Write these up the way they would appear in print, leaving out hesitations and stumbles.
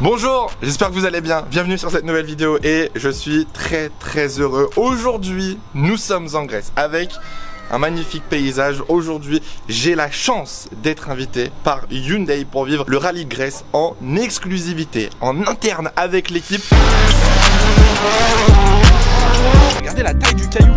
Bonjour, j'espère que vous allez bien, bienvenue sur cette nouvelle vidéo et je suis très heureux. Aujourd'hui, nous sommes en Grèce avec un magnifique paysage. Aujourd'hui, j'ai la chance d'être invité par Hyundai pour vivre le rallye de Grèce en exclusivité, en interne avec l'équipe. Regardez la taille du caillou.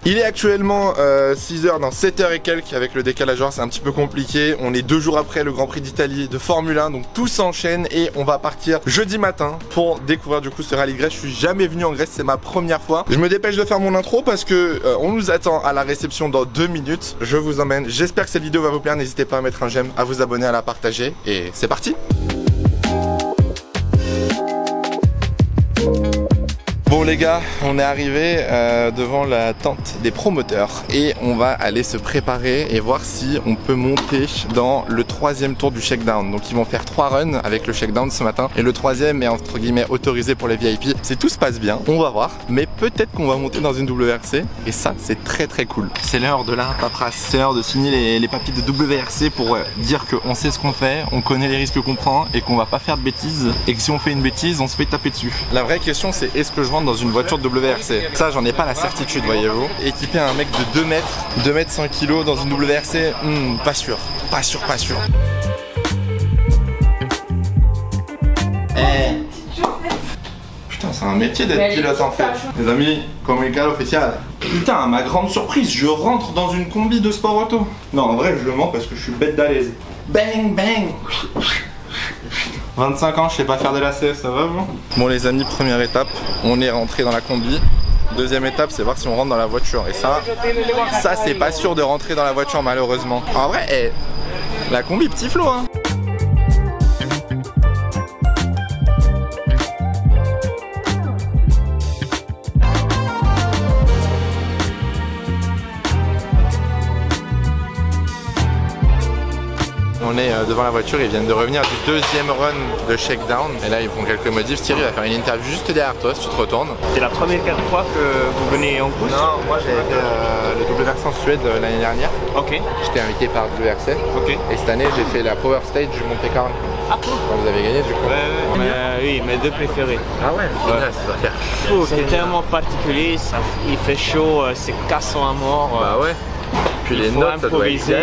Il est actuellement 6h dans 7h et quelques avec le décalage horaire, c'est un petit peu compliqué. On est 2 jours après le Grand Prix d'Italie de Formule 1, donc tout s'enchaîne et on va partir jeudi matin pour découvrir du coup ce rallye Grèce. Je suis jamais venu en Grèce, c'est ma première fois. Je me dépêche de faire mon intro parce que on nous attend à la réception dans 2 minutes. Je vous emmène, j'espère que cette vidéo va vous plaire, n'hésitez pas à mettre un j'aime, à vous abonner, à la partager et c'est parti. Bon les gars, on est arrivé devant la tente des promoteurs et on va aller se préparer et voir si on peut monter dans le 3e tour du shakedown. Donc ils vont faire 3 runs avec le shakedown ce matin et le 3e est entre guillemets autorisé pour les VIP. Si tout se passe bien, on va voir, mais peut-être qu'on va monter dans une WRC et ça c'est très cool. C'est l'heure de la paperasse, c'est l'heure de signer les papiers de WRC pour dire qu'on sait ce qu'on fait, on connaît les risques qu'on prend et qu'on va pas faire de bêtises et que si on fait une bêtise on se fait taper dessus. La vraie question c'est est-ce que je rentre dans une voiture de WRC? Ça j'en ai pas la certitude, voyez-vous. Équiper un mec de 2 mètres 100 kg dans une WRC, pas sûr. Putain, c'est un métier d'être pilote en fait. Les amis, comunicado official. Putain, à ma grande surprise, je rentre dans une combi de sport auto. Non, en vrai, je le mens parce que je suis bête d'à l'aise. Bang, bang. 25 ans, je sais pas faire des lacets, ça va vous? Bon les amis, première étape, on est rentré dans la combi. Deuxième étape, c'est voir si on rentre dans la voiture. Et ça c'est pas sûr de rentrer dans la voiture malheureusement. En vrai, la combi petit flot hein. On est devant la voiture, ils viennent de revenir du 2e run de shakedown et là ils font quelques modifs. Thierry va faire une interview juste derrière toi si tu te retournes. C'est la première fois que vous venez en course? Non, moi j'ai fait le WRC en Suède l'année dernière. Ok. J'étais invité par WRC. Ok. Et cette année j'ai fait la Power Stage du Monte Carlo. Ah cool. Vous avez gagné du coup? Ouais. Oui, mes 2 préférés. Ah ouais, ça va faire chaud. C'est tellement particulier, il fait chaud, c'est cassant à mort. Bah ouais. Puis les notes, improviser,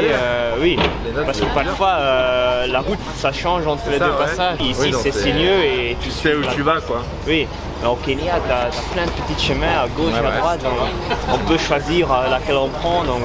oui, parce que parfois la route ça change entre les deux passages. Ici oui, c'est sinueux et tu sais où tu vas quoi. Oui, mais au Kenya t'as plein de petits chemins à gauche, à droite, donc on peut choisir laquelle on prend. Donc.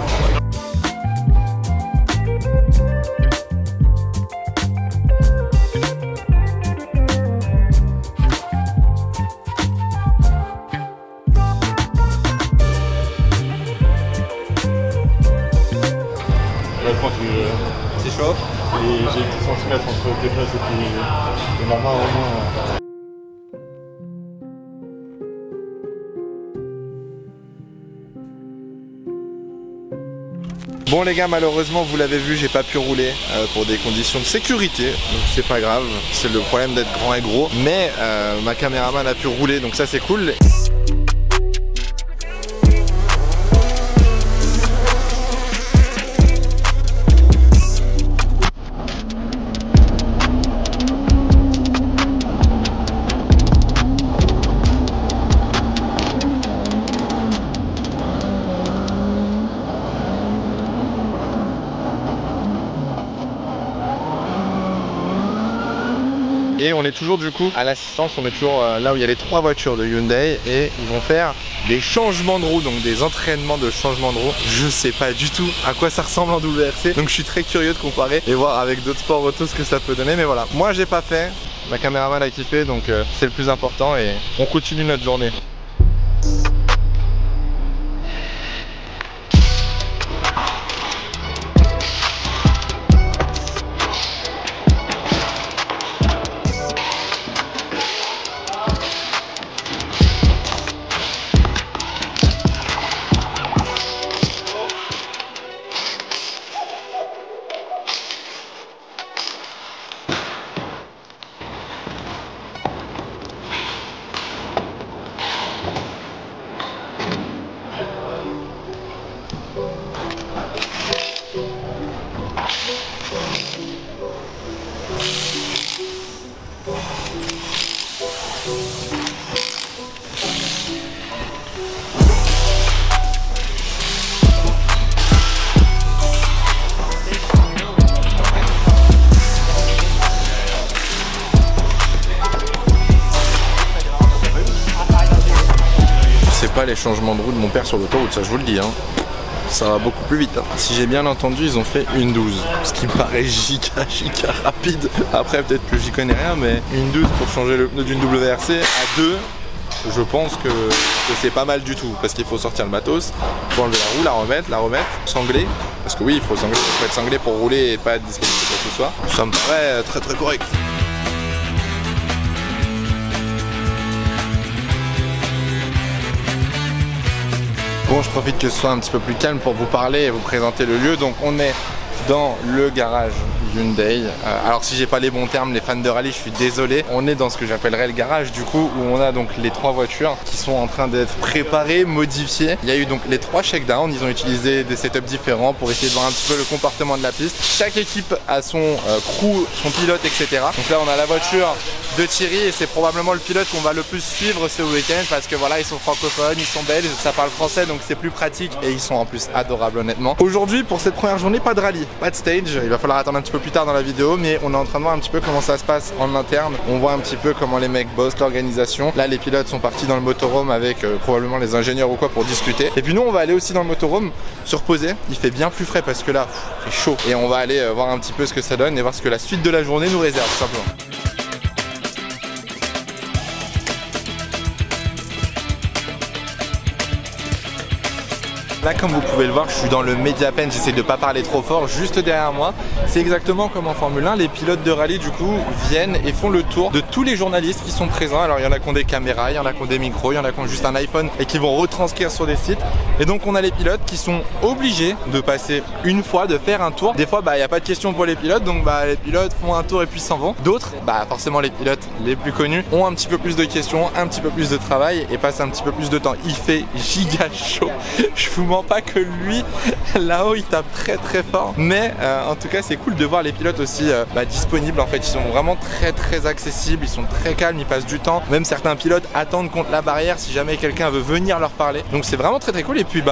C'est chaud. Et j'ai 10 cm entre tes fesses et puis le marin au moins. Bon les gars, malheureusement vous l'avez vu, j'ai pas pu rouler pour des conditions de sécurité, donc c'est pas grave, c'est le problème d'être grand et gros, mais ma caméraman a pu rouler, donc ça c'est cool. Et on est toujours du coup à l'assistance, on est toujours là où il y a les 3 voitures de Hyundai et ils vont faire des changements de roue, donc des entraînements de changement de roue. Je sais pas du tout à quoi ça ressemble en WRC, donc je suis très curieux de comparer et voir avec d'autres sports auto ce que ça peut donner. Mais voilà, moi j'ai pas fait, ma caméraman a kiffé, donc c'est le plus important et on continue notre journée. pas les changements de roue de mon père sur l'autoroute, ça je vous le dis hein. Ça va beaucoup plus vite hein. Si j'ai bien entendu, ils ont fait une 12, ce qui me paraît giga rapide. Après peut-être que j'y connais rien, mais une 12 pour changer le pneu d'une WRC à 2, je pense que c'est pas mal du tout. Parce qu'il faut sortir le matos, il faut enlever la roue, la remettre, sangler. Parce que oui, il faut être sanglé pour rouler et pas être disqualifié quoi que ce soit. Ça me paraît très correct. Bon, je profite que ce soit un petit peu plus calme pour vous parler et vous présenter le lieu. Donc on est dans le garage Hyundai. Alors si j'ai pas les bons termes, les fans de rallye, je suis désolé. On est dans ce que j'appellerais le garage du coup, où on a donc les 3 voitures qui sont en train d'être préparées, modifiées. Il y a eu donc les 3 shakedowns, ils ont utilisé des setups différents pour essayer de voir un petit peu le comportement de la piste. Chaque équipe a son crew, son pilote, etc. Donc là on a la voiture de Thierry et c'est probablement le pilote qu'on va le plus suivre ce week-end parce que voilà, ils sont francophones, ils sont belges, ça parle français donc c'est plus pratique et ils sont en plus adorables honnêtement. Aujourd'hui pour cette première journée, pas de rallye, pas de stage, il va falloir attendre un petit peu plus tard dans la vidéo, mais on est en train de voir un petit peu comment ça se passe en interne. On voit un petit peu comment les mecs bossent l'organisation. Là les pilotes sont partis dans le motorhome avec probablement les ingénieurs ou quoi pour discuter. Et puis nous on va aller aussi dans le motorhome se reposer. Il fait bien plus frais parce que là il fait chaud et on va aller voir un petit peu ce que ça donne et voir ce que la suite de la journée nous réserve tout simplement. Là comme vous pouvez le voir, je suis dans le Media Pen, j'essaie de pas parler trop fort. Juste derrière moi, c'est exactement comme en Formule 1, les pilotes de rallye du coup viennent et font le tour de tous les journalistes qui sont présents. Alors il y en a qui ont des caméras, il y en a qui ont des micros, il y en a qui ont juste un iPhone et qui vont retranscrire sur des sites. Et donc on a les pilotes qui sont obligés de passer une fois, de faire un tour. Des fois il n'y a pas de question pour les pilotes, donc les pilotes font un tour et puis s'en vont. D'autres, forcément les pilotes les plus connus ont un petit peu plus de questions, un petit peu plus de travail et passent un petit peu plus de temps. Il fait giga chaud, je vous pas que lui là-haut il tape très fort, mais en tout cas c'est cool de voir les pilotes aussi disponibles. En fait ils sont vraiment très accessibles, ils sont très calmes, ils passent du temps, même certains pilotes attendent contre la barrière si jamais quelqu'un veut venir leur parler, donc c'est vraiment très cool. Et puis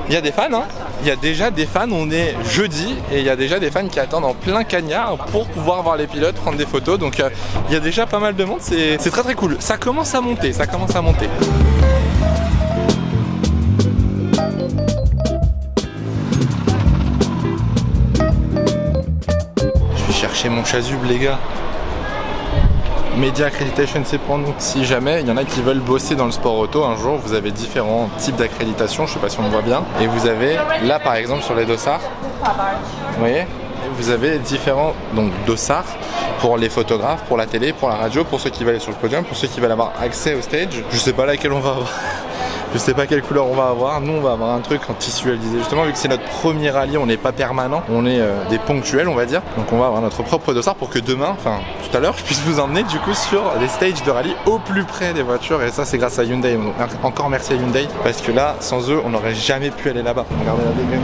il y a des fans hein. Il y a déjà des fans, on est jeudi et il y a déjà des fans qui attendent en plein cagnard pour pouvoir voir les pilotes, prendre des photos, donc il y a déjà pas mal de monde, c'est très cool, ça commence à monter. Chercher mon chasuble les gars. Media Accreditation c'est pour nous. Si jamais il y en a qui veulent bosser dans le sport auto un jour, vous avez différents types d'accréditation, je sais pas si on me voit bien. Et vous avez là par exemple sur les dossards, vous voyez, vous avez différents dossards pour les photographes, pour la télé, pour la radio, pour ceux qui veulent aller sur le podium, pour ceux qui veulent avoir accès au stage. Je sais pas laquelle on va avoir. Je sais pas quelle couleur on va avoir. Nous on va avoir un truc en tissu alisé. Justement vu que c'est notre premier rallye, on n'est pas permanent, on est des ponctuels on va dire. Donc on va avoir notre propre dossard pour que demain, enfin tout à l'heure, je puisse vous emmener du coup sur des stages de rallye au plus près des voitures. Et ça c'est grâce à Hyundai. Donc, encore merci à Hyundai parce que là sans eux on n'aurait jamais pu aller là-bas. Regardez la dégaine.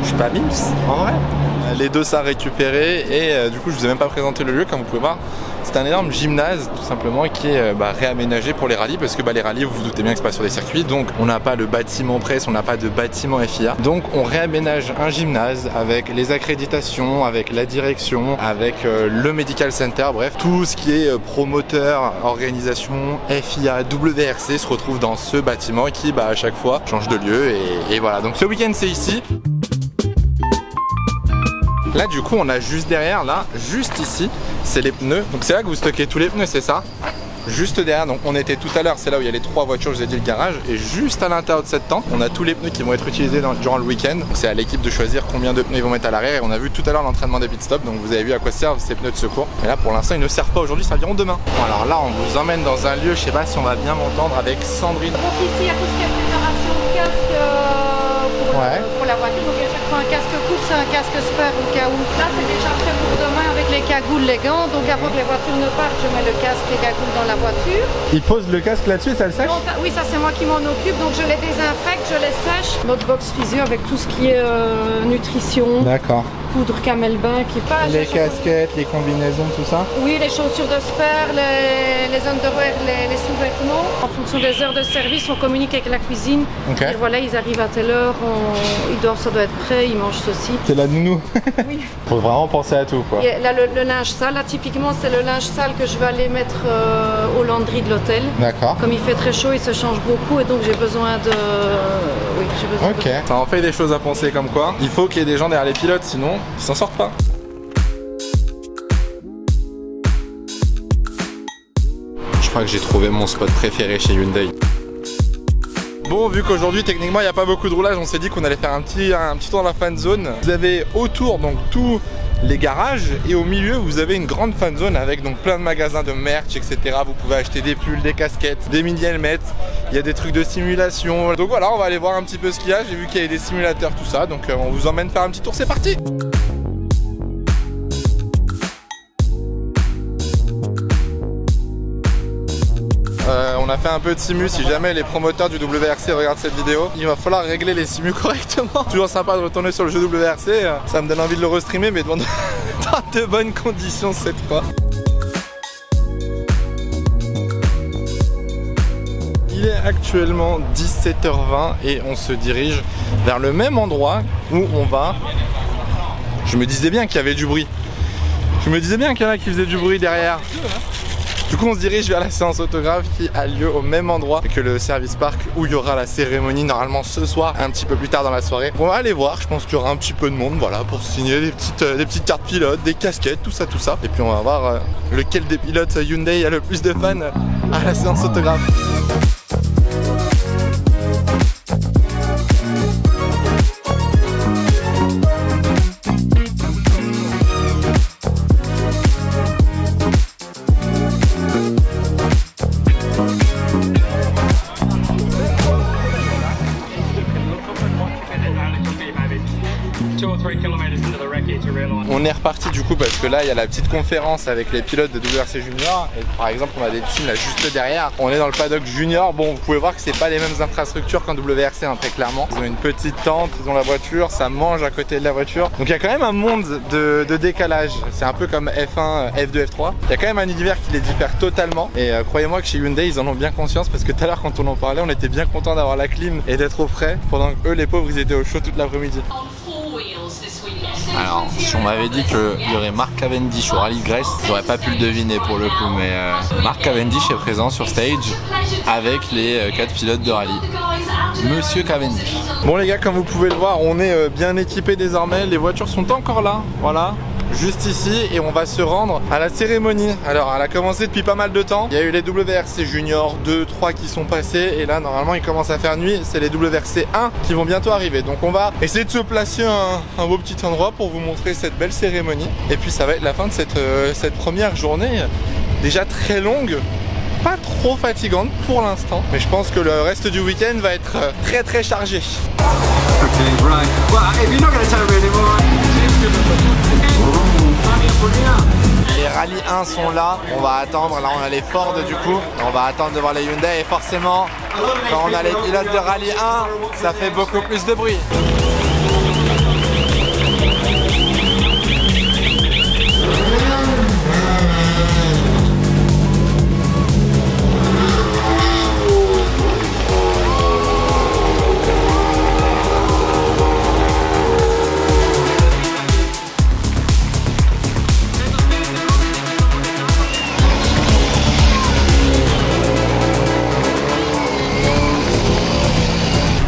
Je suis pas mims en vrai. Les dossards récupérés et du coup je vous ai même pas présenté le lieu comme vous pouvez voir. C'est un énorme gymnase tout simplement qui est réaménagé pour les rallyes parce que les rallyes vous vous doutez bien que c'est pas sur des circuits, donc on n'a pas le bâtiment presse, on n'a pas de bâtiment FIA, donc on réaménage un gymnase avec les accréditations, avec la direction, avec le medical center, bref tout ce qui est promoteur, organisation, FIA, WRC se retrouve dans ce bâtiment qui à chaque fois change de lieu et voilà. Donc ce week-end c'est ici. Là du coup on a juste derrière, là, juste ici, c'est les pneus. Donc c'est là que vous stockez tous les pneus, c'est ça? Juste derrière, donc on était tout à l'heure, c'est là où il y a les 3 voitures, je vous ai dit le garage. Et juste à l'intérieur de cette tente, on a tous les pneus qui vont être utilisés durant le week-end. C'est à l'équipe de choisir combien de pneus ils vont mettre à l'arrière. Et on a vu tout à l'heure l'entraînement des pit stops, donc vous avez vu à quoi servent ces pneus de secours. Mais là pour l'instant ils ne servent pas aujourd'hui, ça serviront demain. Bon, alors là on vous emmène dans un lieu, je sais pas si on va bien m'entendre, avec Sandrine. Donc ici il y a tout ce qui est préparation de casque pour la voiture. Donc à chaque fois un casque coupe, c'est un casque spare au cas où. Là c'est déjà prêt pour demain avec les cagoules, les gants. Donc avant que les voitures ne partent, je mets le casque et les cagoules dans la voiture. Il pose le casque là-dessus, ça le sèche? Oui, ça c'est moi qui m'en occupe. Donc je les désinfecte, je les sèche. Notre box physio avec tout ce qui est nutrition. D'accord. poudre camelback qui passe. Les casquettes, les combinaisons, tout ça? Oui, les chaussures de spare, les underwear, les sous-vêtements. En fonction des heures de service, on communique avec la cuisine. Okay. Et voilà, ils arrivent à telle heure, ça doit être prêt, ils mangent ceci. C'est la nounou. Oui. Faut vraiment penser à tout, quoi. Et là, le linge sale, là, typiquement, c'est le linge sale que je vais aller mettre au laundry de l'hôtel. D'accord. Comme il fait très chaud, il se change beaucoup et donc j'ai besoin de... Oui, j'ai besoin de... Ça en fait des choses à penser comme quoi. Il faut qu'il y ait des gens derrière les pilotes, sinon ils s'en sortent pas. Je crois que j'ai trouvé mon spot préféré chez Hyundai. Bon, vu qu'aujourd'hui techniquement il n'y a pas beaucoup de roulage, on s'est dit qu'on allait faire un petit tour dans la fan zone. Vous avez autour donc tous les garages et au milieu vous avez une grande fan zone avec donc plein de magasins de merch, etc. Vous pouvez acheter des pulls, des casquettes, des mini helmets. Il y a des trucs de simulation. Donc voilà, on va aller voir un petit peu ce qu'il y a. J'ai vu qu'il y avait des simulateurs, tout ça. Donc on vous emmène faire un petit tour, c'est parti. On a fait un peu de simu, si jamais les promoteurs du WRC regardent cette vidéo, il va falloir régler les simus correctement. Toujours sympa de retourner sur le jeu WRC, ça me donne envie de le restreamer mais dans de bonnes conditions cette fois. Il est actuellement 17h20 et on se dirige vers le même endroit où on va... Je me disais bien qu'il y avait du bruit. Je me disais bien qu'il y en a qui faisaient du bruit derrière. Du coup on se dirige vers la séance autographe qui a lieu au même endroit que le service park où il y aura la cérémonie normalement ce soir, un petit peu plus tard dans la soirée. On va aller voir, je pense qu'il y aura un petit peu de monde, voilà, pour signer des petites cartes pilotes, des casquettes, tout ça. Et puis on va voir lequel des pilotes Hyundai a le plus de fans à la séance autographe. On est reparti du coup parce que là il y a la petite conférence avec les pilotes de WRC Junior et par exemple on a des teams là juste derrière. On est dans le paddock junior, bon vous pouvez voir que c'est pas les mêmes infrastructures qu'en WRC hein, très clairement. Ils ont une petite tente, ils ont la voiture, ça mange à côté de la voiture. Donc il y a quand même un monde de décalage, c'est un peu comme F1, F2, F3. Il y a quand même un univers qui les diffère totalement et croyez-moi que chez Hyundai ils en ont bien conscience parce que tout à l'heure quand on en parlait on était bien content d'avoir la clim et d'être au frais pendant que eux les pauvres ils étaient au chaud toute l'après-midi. Alors, si on m'avait dit qu'il y aurait Mark Cavendish au Rallye de Grèce, j'aurais pas pu le deviner pour le coup, mais Mark Cavendish est présent sur stage avec les 4 pilotes de rallye. Monsieur Cavendish. Bon les gars, comme vous pouvez le voir, on est bien équipés désormais, les voitures sont encore là, voilà. Juste ici et on va se rendre à la cérémonie. Alors elle a commencé depuis pas mal de temps. Il y a eu les WRC Junior 2, 3 qui sont passés et là normalement il commence à faire nuit. C'est les WRC 1 qui vont bientôt arriver. Donc on va essayer de se placer un beau petit endroit pour vous montrer cette belle cérémonie. Et puis ça va être la fin de cette première journée déjà très longue. Pas trop fatigante pour l'instant, mais je pense que le reste du week-end va être très très chargé. Les rallyes 1 sont là, on va attendre, là on a les Ford du coup, on va attendre de voir les Hyundai et forcément quand on a les pilotes de rallye 1, ça fait beaucoup plus de bruit.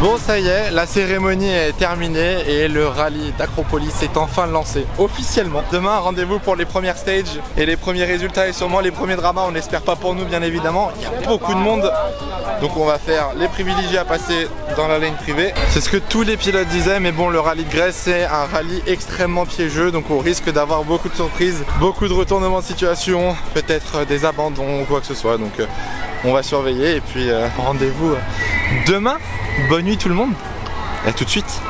Bon ça y est, la cérémonie est terminée et le rallye d'Acropolis est enfin lancé officiellement. Demain rendez-vous pour les premières stages et les premiers résultats et sûrement les premiers dramas, on n'espère pas pour nous bien évidemment, il y a beaucoup de monde. Donc on va faire les privilégiés à passer dans la lane privée. C'est ce que tous les pilotes disaient, mais bon le rallye de Grèce c'est un rallye extrêmement piégeux, donc on risque d'avoir beaucoup de surprises, beaucoup de retournements de situation, peut-être des abandons ou quoi que ce soit. Donc on va surveiller et puis rendez-vous demain. Bonne nuit tout le monde, à tout de suite.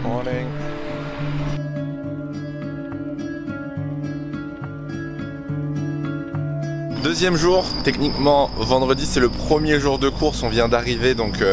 Morning. Deuxième jour, techniquement vendredi c'est le premier jour de course, on vient d'arriver donc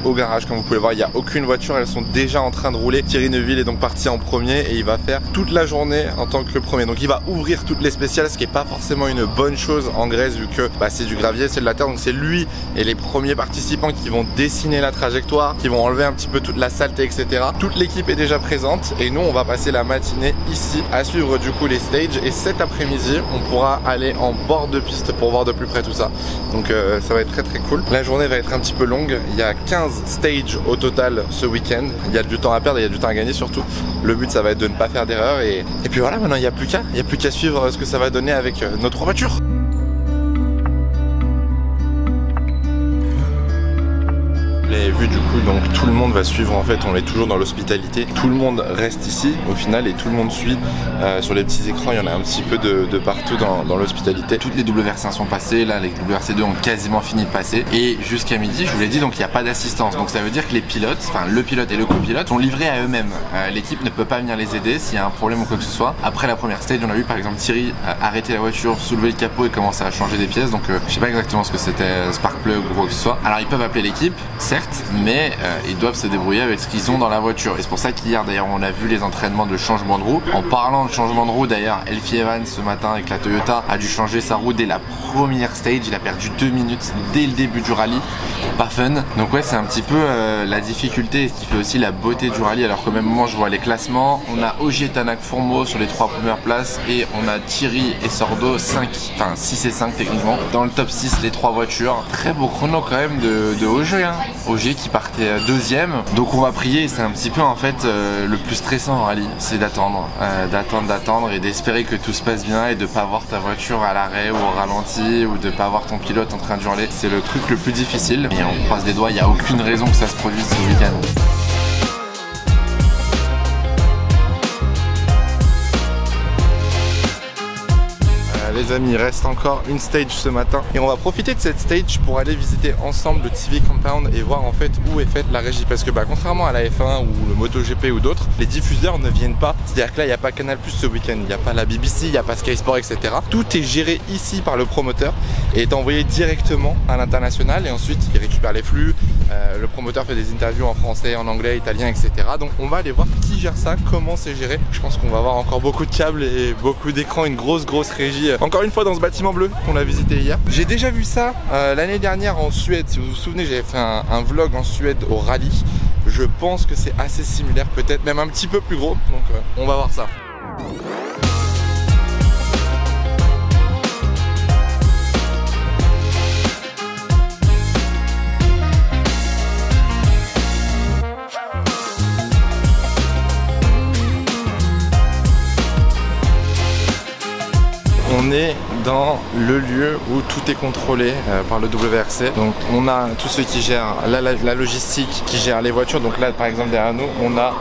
au garage comme vous pouvez voir, il n'y a aucune voiture, elles sont déjà en train de rouler. Thierry Neuville est donc parti en premier et il va faire toute la journée en tant que premier. Donc il va ouvrir toutes les spéciales, ce qui n'est pas forcément une bonne chose en Grèce vu que c'est du gravier, c'est de la terre, donc c'est lui et les premiers participants qui vont dessiner la trajectoire, qui vont enlever un petit peu toute la saleté, etc. Toute l'équipe est déjà présente et nous on va passer la matinée ici à suivre du coup les stages et cet après-midi on pourra aller en bord de piste pour voir de plus près tout ça. Donc ça va être très cool. La journée va être un petit peu longue, il y a 15 stages au total ce week-end. Il y a du temps à perdre, il y a du temps à gagner surtout. Le but ça va être de ne pas faire d'erreur et puis voilà, maintenant il n'y a plus qu'à suivre ce que ça va donner avec nos 3 voitures. Vous l'avez vu du coup, donc tout le monde va suivre, en fait on est toujours dans l'hospitalité, tout le monde reste ici au final et tout le monde suit sur les petits écrans, il y en a un petit peu de partout dans l'hospitalité. Toutes les WRC1 sont passées, là les WRC2 ont quasiment fini de passer et jusqu'à midi je vous l'ai dit, donc il n'y a pas d'assistance, donc ça veut dire que les pilotes, enfin le pilote et le copilote sont livrés à eux-mêmes. L'équipe ne peut pas venir les aider s'il y a un problème ou quoi que ce soit. Après la première stage on a vu par exemple Thierry arrêter la voiture, soulever le capot et commencer à changer des pièces, donc je sais pas exactement ce que c'était, spark plug ou quoi que ce soit. Alors ils peuvent appeler l'équipe, certes, mais ils doivent se débrouiller avec ce qu'ils ont dans la voiture et c'est pour ça qu'hier d'ailleurs on a vu les entraînements de changement de roue. En parlant de changement de roue d'ailleurs, Elfie Evans ce matin avec la Toyota a dû changer sa roue dès la première stage, il a perdu 2 minutes dès le début du rallye, pas fun. Donc ouais, c'est un petit peu la difficulté et ce qui fait aussi la beauté du rallye. Alors qu'au même moment je vois les classements, on a Ogier, Tanak, Fourmeau sur les 3 premières places et on a Thierry et Sordo 6 et 5 techniquement dans le top 6 les 3 voitures. Très beau chrono quand même de Ogier, hein. Ogier qui partait deuxième, donc on va prier. C'est un petit peu en fait le plus stressant en rallye, c'est d'attendre et d'espérer que tout se passe bien et de pas voir ta voiture à l'arrêt ou au ralenti ou de pas voir ton pilote en train de hurler. C'est le truc le plus difficile et on croise les doigts, il n'y a aucune raison que ça se produise ce week-end. Les amis, il reste encore une stage ce matin et on va profiter de cette stage pour aller visiter ensemble le TV Compound et voir en fait où est faite la régie, parce que contrairement à la F1 ou le MotoGP ou d'autres, les diffuseurs ne viennent pas, c'est-à-dire que là il n'y a pas Canal+ ce week-end, il n'y a pas la BBC, il n'y a pas Sky Sport, etc. Tout est géré ici par le promoteur et est envoyé directement à l'international et ensuite il récupère les flux, le promoteur fait des interviews en français, en anglais, italien, etc. Donc on va aller voir qui gère ça, comment c'est géré. Je pense qu'on va avoir encore beaucoup de câbles et beaucoup d'écrans, une grosse régie. Encore une fois dans ce bâtiment bleu qu'on a visité hier. J'ai déjà vu ça l'année dernière en Suède. Si vous vous souvenez, j'avais fait un vlog en Suède au rallye. Je pense que c'est assez similaire, peut-être même un petit peu plus gros. Donc on va voir ça. On est dans le lieu où tout est contrôlé par le WRC. Donc on a tous ceux qui gèrent la logistique, qui gèrent les voitures. Donc là par exemple derrière nous on a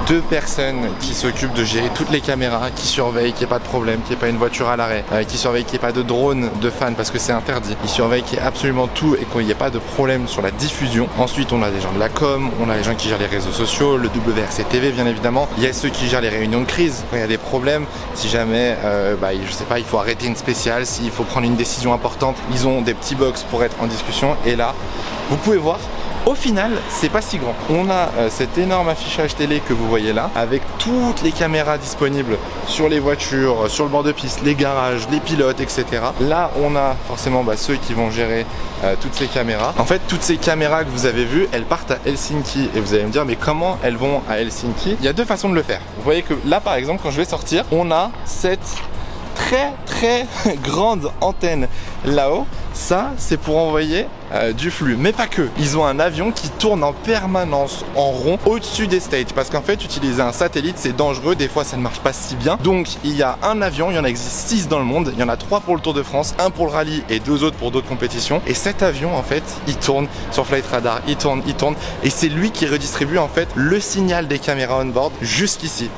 2 personnes qui s'occupent de gérer toutes les caméras, qui surveillent qu'il n'y ait pas de problème, qu'il n'y ait pas une voiture à l'arrêt, qui surveillent qu'il n'y ait pas de drone de fans parce que c'est interdit. Ils surveillent qu'il y ait absolument tout et qu'il n'y ait pas de problème sur la diffusion. Ensuite on a des gens de la com, on a les gens qui gèrent les réseaux sociaux, le WRC TV bien évidemment. Il y a ceux qui gèrent les réunions de crise quand il y a des problèmes. Si jamais je sais pas, il faut arrêter une spéciale, s'il faut prendre une décision importante, ils ont des petits box pour être en discussion. Et là vous pouvez voir, au final, c'est pas si grand. On a cet énorme affichage télé que vous voyez là, avec toutes les caméras disponibles sur les voitures, sur le bord de piste, les garages, les pilotes, etc. Là, on a forcément ceux qui vont gérer toutes ces caméras. En fait, toutes ces caméras que vous avez vues, elles partent à Helsinki. Et vous allez me dire, mais comment elles vont à Helsinki? Il y a 2 façons de le faire. Vous voyez que là, par exemple, quand je vais sortir, on a cette très grande antenne là-haut. Ça, c'est pour envoyer du flux, mais pas que. Ils ont un avion qui tourne en permanence en rond au-dessus des stages, parce qu'en fait utiliser un satellite c'est dangereux, des fois ça ne marche pas si bien. Donc il y a un avion, il y en existe 6 dans le monde, il y en a 3 pour le Tour de France, 1 pour le rallye et 2 autres pour d'autres compétitions. Et cet avion en fait il tourne sur Flight Radar, il tourne et c'est lui qui redistribue en fait le signal des caméras on board jusqu'ici.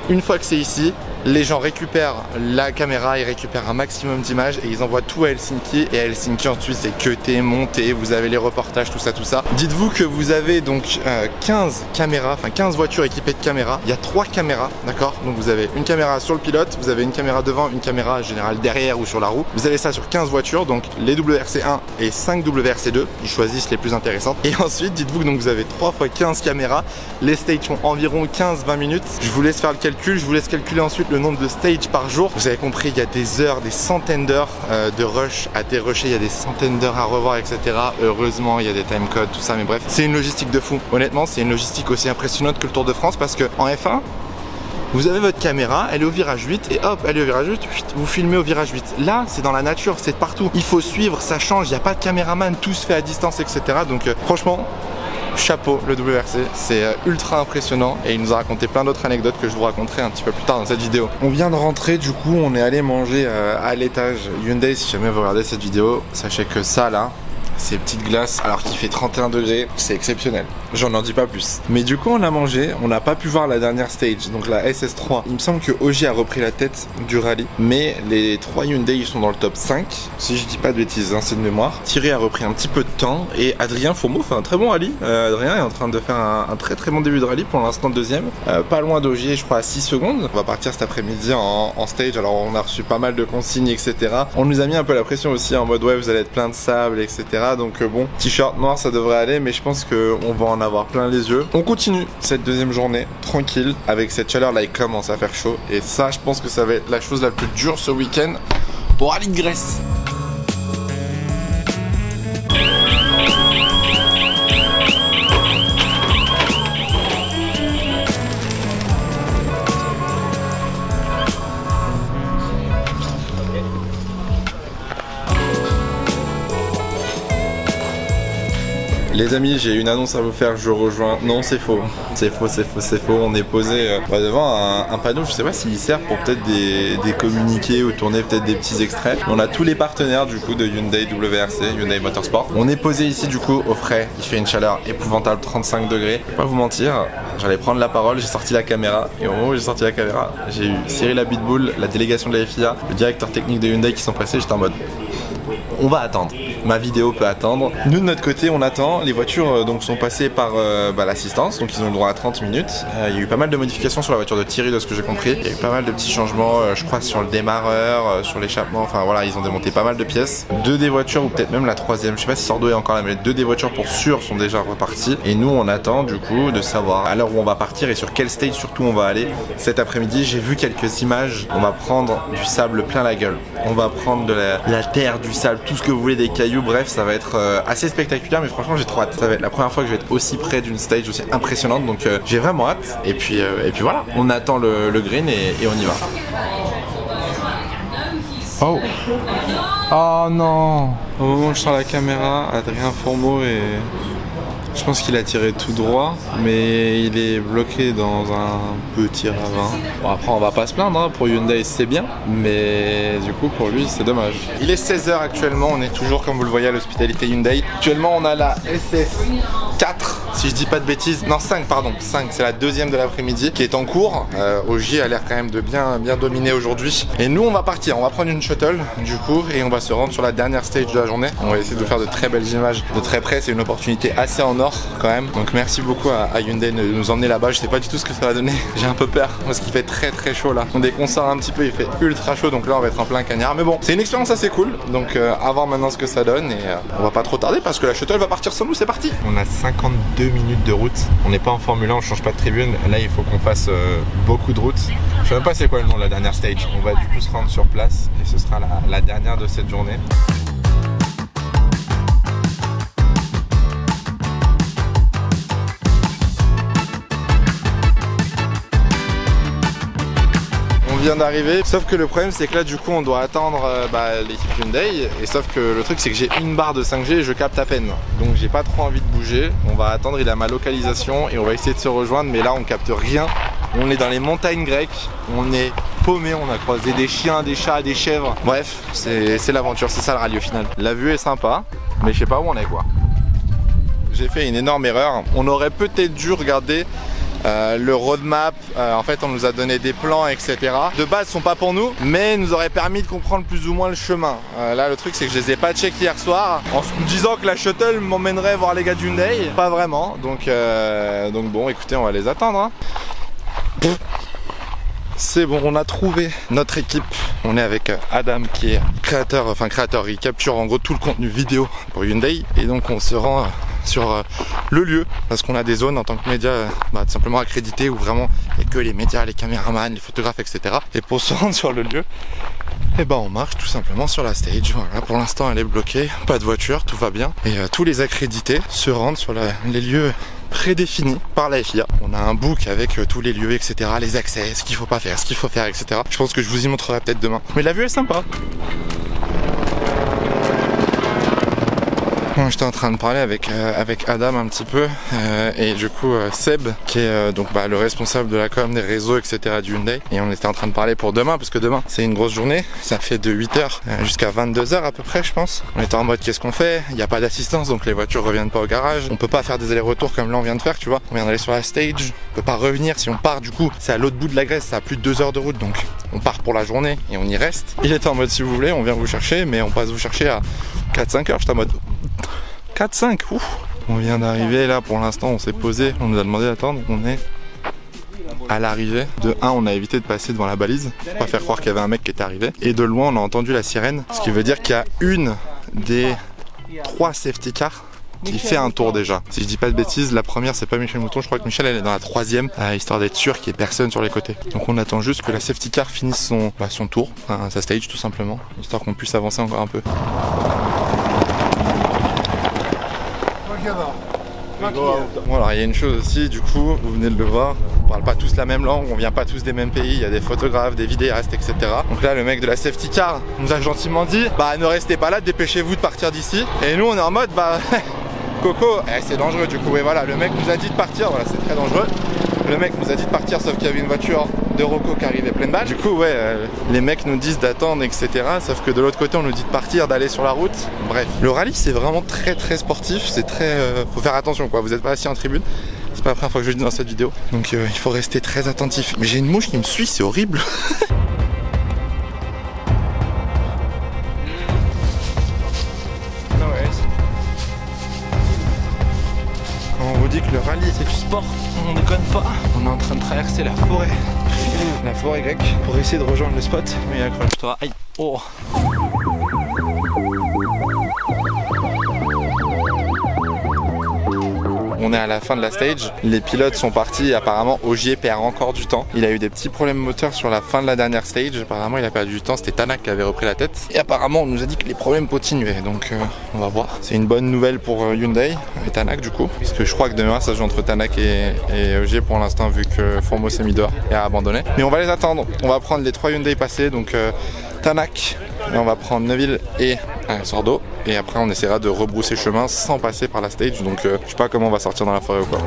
Une fois que c'est ici, les gens récupèrent la caméra, ils récupèrent un maximum d'images et ils envoient tout à Helsinki. Et à Helsinki ensuite c'est cuté, monté, vous avez les reportages, tout ça. Dites-vous que vous avez donc 15 caméras, enfin 15 voitures équipées de caméras. Il y a 3 caméras, d'accord? Donc vous avez une caméra sur le pilote, vous avez une caméra devant, une caméra générale derrière ou sur la roue. Vous avez ça sur 15 voitures, donc les WRC1 et 5 WRC2. Ils choisissent les plus intéressantes. Et ensuite, dites-vous que donc vous avez 3 x 15 caméras. Les stages font environ 15-20 minutes. Je vous laisse faire le calcul, je vous laisse calculer ensuite le nombre de stages par jour. Vous avez compris, il y a des heures, des centaines d'heures de rush à dérusher, il y a des centaines d'heures à revoir, etc. Heureusement, il y a des timecodes, tout ça, mais bref, c'est une logistique de fou. Honnêtement, c'est une logistique aussi impressionnante que le Tour de France parce que en F1, vous avez votre caméra, elle est au virage 8 et hop, elle est au virage 8, vous filmez au virage 8. Là, c'est dans la nature, c'est partout. Il faut suivre, ça change, il n'y a pas de caméraman, tout se fait à distance, etc. Donc franchement, chapeau le WRC, c'est ultra impressionnant et il nous a raconté plein d'autres anecdotes que je vous raconterai un petit peu plus tard dans cette vidéo. On vient de rentrer, du coup on est allé manger à l'étage Hyundai. Si jamais vous regardez cette vidéo, sachez que ça là, ces petites glaces alors qu'il fait 31 degrés, c'est exceptionnel. J'en en dis pas plus. Mais du coup on a mangé, on n'a pas pu voir la dernière stage, donc la SS3. Il me semble que Ogier a repris la tête du rallye, mais les 3 Hyundai ils sont dans le top 5. Si je dis pas de bêtises, hein, c'est de mémoire. Thierry a repris un petit peu de temps et Adrien Fourmeau fait un très bon rallye. Adrien est en train de faire un très bon début de rallye, pour l'instant deuxième. Pas loin d'Ogier, je crois à 6 secondes. On va partir cet après-midi en stage, alors on a reçu pas mal de consignes, etc. On nous a mis un peu la pression aussi en mode ouais vous allez être plein de sable, etc. Donc bon, t-shirt noir ça devrait aller, mais je pense qu'on va en avoir plein les yeux. On continue cette deuxième journée tranquille avec cette chaleur là, il commence à faire chaud et ça je pense que ça va être la chose la plus dure ce week-end au rallye de Grèce. Les amis, j'ai une annonce à vous faire, je rejoins... Non, c'est faux. C'est faux. On est posé devant un panneau, je sais pas s'il sert pour peut-être des communiqués ou tourner peut-être des petits extraits. On a tous les partenaires du coup de Hyundai WRC, Hyundai Motorsport. On est posé ici du coup au frais, il fait une chaleur épouvantable, 35 degrés. Je vais pas vous mentir, j'allais prendre la parole, j'ai sorti la caméra et au moment où j'ai sorti la caméra, j'ai eu Cyril Abitboul, la délégation de la FIA, le directeur technique de Hyundai qui sont pressés, j'étais en mode... On va attendre, ma vidéo peut attendre. Nous de notre côté on attend, les voitures donc sont passées par l'assistance, donc ils ont le droit à 30 minutes. Il y a eu pas mal de modifications sur la voiture de Thierry de ce que j'ai compris. Il y a eu pas mal de petits changements, je crois sur le démarreur, sur l'échappement, enfin voilà, ils ont démonté pas mal de pièces. 2 des voitures ou peut-être même la 3e, je sais pas si Sordo est encore là, mais 2 des voitures pour sûr sont déjà reparties. Et nous on attend du coup de savoir à l'heure où on va partir et sur quel stage surtout on va aller cet après-midi. J'ai vu quelques images, on va prendre du sable plein la gueule. On va prendre de la terre, du sable, tout ce que vous voulez, des cailloux, bref ça va être assez spectaculaire, mais franchement j'ai trop hâte. Ça va être la première fois que je vais être aussi près d'une stage aussi impressionnante, donc j'ai vraiment hâte. Et puis voilà, on attend le green et on y va. Oh. Oh non. Au moment où je sors la caméra, Adrien Fourmeau est... Je pense qu'il a tiré tout droit, mais il est bloqué dans un petit ravin. Bon après on va pas se plaindre, hein. Pour Hyundai c'est bien, mais du coup pour lui c'est dommage. Il est 16h actuellement, on est toujours comme vous le voyez à l'hospitalité Hyundai. Actuellement on a la SS4, si je dis pas de bêtises, non 5 pardon, 5 c'est la deuxième de l'après-midi qui est en cours. Ogier a l'air quand même de bien dominer aujourd'hui. Et nous on va partir, on va prendre une shuttle du coup et on va se rendre sur la dernière stage de la journée. On va essayer de faire de très belles images de très près, c'est une opportunité assez en or quand même. Donc merci beaucoup à Hyundai de nous emmener là-bas. Je sais pas du tout ce que ça va donner. J'ai un peu peur parce qu'il fait très chaud là. Dès qu'on sort un petit peu, il fait ultra chaud. Donc là, on va être en plein cagnard. Mais bon, c'est une expérience assez cool. Donc à voir maintenant ce que ça donne. Et on va pas trop tarder parce que la shuttle va partir sans nous. C'est parti. On a 52 minutes de route. On n'est pas en Formule 1, on change pas de tribune. Là, il faut qu'on fasse beaucoup de route. Je sais même pas c'est quoi le nom de la dernière stage. On va du coup se rendre sur place et ce sera la dernière de cette journée. Vient d'arriver, sauf que le problème c'est que là du coup on doit attendre l'équipe Hyundai, et sauf que le truc c'est que j'ai une barre de 5G et je capte à peine, donc j'ai pas trop envie de bouger. On va attendre, il a ma localisation et on va essayer de se rejoindre, mais là on capte rien. On est dans les montagnes grecques, on est paumé, on a croisé des chiens, des chats, des chèvres, bref c'est l'aventure, c'est ça le rallye au final. La vue est sympa mais je sais pas où on est quoi. J'ai fait une énorme erreur, on aurait peut-être dû regarder Le roadmap, en fait on nous a donné des plans, etc. De base sont pas pour nous, mais nous aurait permis de comprendre plus ou moins le chemin. Là le truc c'est que je les ai pas check hier soir, en me disant que la shuttle m'emmènerait voir les gars d'Hyundai. Pas vraiment, donc bon écoutez, on va les attendre, hein. C'est bon, on a trouvé notre équipe. On est avec Adam qui est créateur, il capture en gros tout le contenu vidéo pour Hyundai. Et donc on se rend sur le lieu parce qu'on a des zones en tant que média tout simplement accréditées où vraiment il n'y a que les médias, les caméramans, les photographes, etc. Et pour se rendre sur le lieu, et ben on marche tout simplement sur la stage. Voilà, pour l'instant elle est bloquée, pas de voiture, tout va bien. Et tous les accrédités se rendent sur les lieux prédéfinis par la FIA. On a un book avec tous les lieux, etc. Les accès, ce qu'il faut pas faire, ce qu'il faut faire, etc. Je pense que je vous y montrerai peut-être demain. Mais la vue est sympa. J'étais en train de parler avec Adam un petit peu et du coup Seb qui est donc le responsable de la com, des réseaux, etc. du Hyundai, et on était en train de parler pour demain parce que demain c'est une grosse journée, ça fait de 8h jusqu'à 22h à peu près je pense. On était en mode qu'est-ce qu'on fait, il n'y a pas d'assistance donc les voitures reviennent pas au garage, on peut pas faire des allers-retours comme là on vient de faire, tu vois, on vient d'aller sur la stage, on peut pas revenir, si on part du coup c'est à l'autre bout de la Grèce, ça a plus de 2 heures de route donc on part pour la journée et on y reste. Il était en mode si vous voulez on vient vous chercher mais on passe vous chercher à 4-5 heures, j'étais en mode 4-5, ouf. On vient d'arriver là pour l'instant, on s'est posé, on nous a demandé d'attendre, on est à l'arrivée. De 1, on a évité de passer devant la balise, pour pas faire croire qu'il y avait un mec qui était arrivé. Et de loin, on a entendu la sirène, ce qui veut dire qu'il y a une des 3 safety cars qui fait un tour déjà. Si je dis pas de bêtises, la première c'est pas Michel Mouton, je crois que Michel elle est dans la 3e, histoire d'être sûr qu'il n'y ait personne sur les côtés. Donc on attend juste que la safety car finisse son tour, sa stage tout simplement, histoire qu'on puisse avancer encore un peu. Bon alors il y a une chose aussi, du coup, vous venez de le voir, on parle pas tous la même langue, on vient pas tous des mêmes pays, il y a des photographes, des vidéastes, etc. Donc là le mec de la safety car nous a gentiment dit ne restez pas là, dépêchez-vous de partir d'ici. Et nous on est en mode Coco, c'est dangereux du coup, et voilà, le mec nous a dit de partir, voilà c'est très dangereux. Le mec nous a dit de partir sauf qu'il y avait une voiture de Rocco qui arrivait pleine balle. Du coup les mecs nous disent d'attendre, etc. Sauf que de l'autre côté on nous dit de partir, d'aller sur la route. Bref, le rallye c'est vraiment très sportif, c'est très... faut faire attention quoi, vous n'êtes pas assis en tribune. C'est pas la première fois que je le dis dans cette vidéo. Donc il faut rester très attentif. Mais j'ai une mouche qui me suit, c'est horrible. On vous dit que le rallye c'est du sport, on déconne pas. On est en train de traverser la forêt grecque pour essayer de rejoindre le spot. Mais accroche-toi, aïe, oh. On est à la fin de la stage, les pilotes sont partis, apparemment Ogier perd encore du temps. Il a eu des petits problèmes moteurs sur la fin de la dernière stage, apparemment il a perdu du temps, c'était Tanak qui avait repris la tête. Et apparemment on nous a dit que les problèmes continuaient, donc on va voir. C'est une bonne nouvelle pour Hyundai et Tanak du coup, parce que je crois que demain ça joue entre Tanak et Ogier pour l'instant vu que Formos s'est mis dehors et a abandonné. Mais on va les attendre, on va prendre les 3 Hyundai passés, donc Tanak, et on va prendre Neuville et Sordo, et après on essaiera de rebrousser chemin sans passer par la stage, donc je sais pas comment on va sortir dans la forêt ou quoi.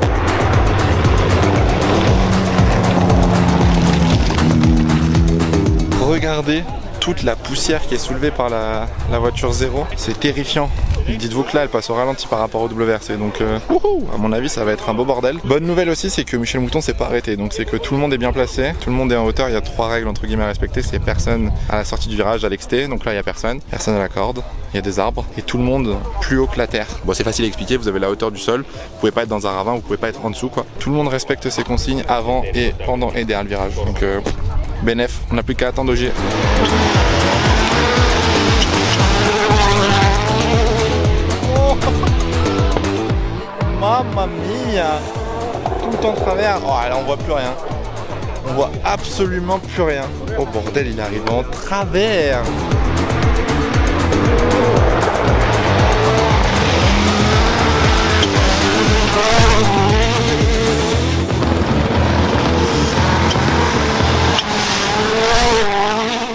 Regardez toute la poussière qui est soulevée par la voiture 0, c'est terrifiant. Dites-vous que là elle passe au ralenti par rapport au WRC, donc à mon avis ça va être un beau bordel. Bonne nouvelle aussi c'est que Michel Mouton s'est pas arrêté, donc c'est que tout le monde est bien placé, tout le monde est en hauteur, il y a 3 règles entre guillemets à respecter, c'est personne à la sortie du virage à l'exté, donc là il y a personne à la corde, il y a des arbres et tout le monde plus haut que la terre. Bon c'est facile à expliquer, vous avez la hauteur du sol, vous pouvez pas être dans un ravin, vous pouvez pas être en dessous quoi. Tout le monde respecte ses consignes avant et pendant et derrière le virage, donc bénef, on n'a plus qu'à attendre Ogier. Mamma mia, tout en travers. Oh là on voit plus rien. On voit absolument plus rien. Oh bordel, il arrive en travers.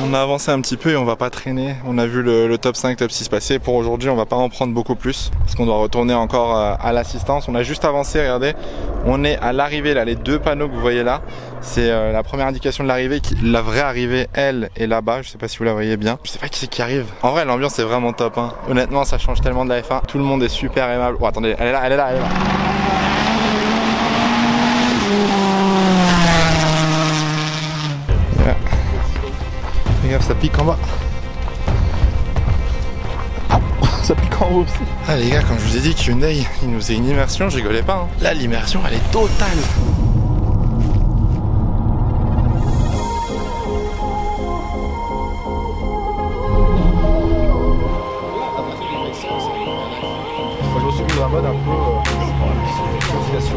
On a avancé un petit peu et on va pas traîner. On a vu le top 5, top 6 passer. Pour aujourd'hui, on va pas en prendre beaucoup plus parce qu'on doit retourner encore à l'assistance. On a juste avancé, regardez. On est à l'arrivée là, les 2 panneaux que vous voyez là. C'est la première indication de l'arrivée. La vraie arrivée, elle, est là-bas. Je sais pas si vous la voyez bien. Je sais pas qui c'est qui arrive. En vrai, l'ambiance est vraiment top. Hein. Honnêtement, ça change tellement de la F1. Tout le monde est super aimable. Oh, attendez, elle est là, elle est là, elle est là. Ça pique en bas. Ça pique en haut aussi. Ah les gars, comme je vous ai dit, Hyundai, il nous faisait une immersion, je rigolais pas. Hein. Là, l'immersion, elle est totale.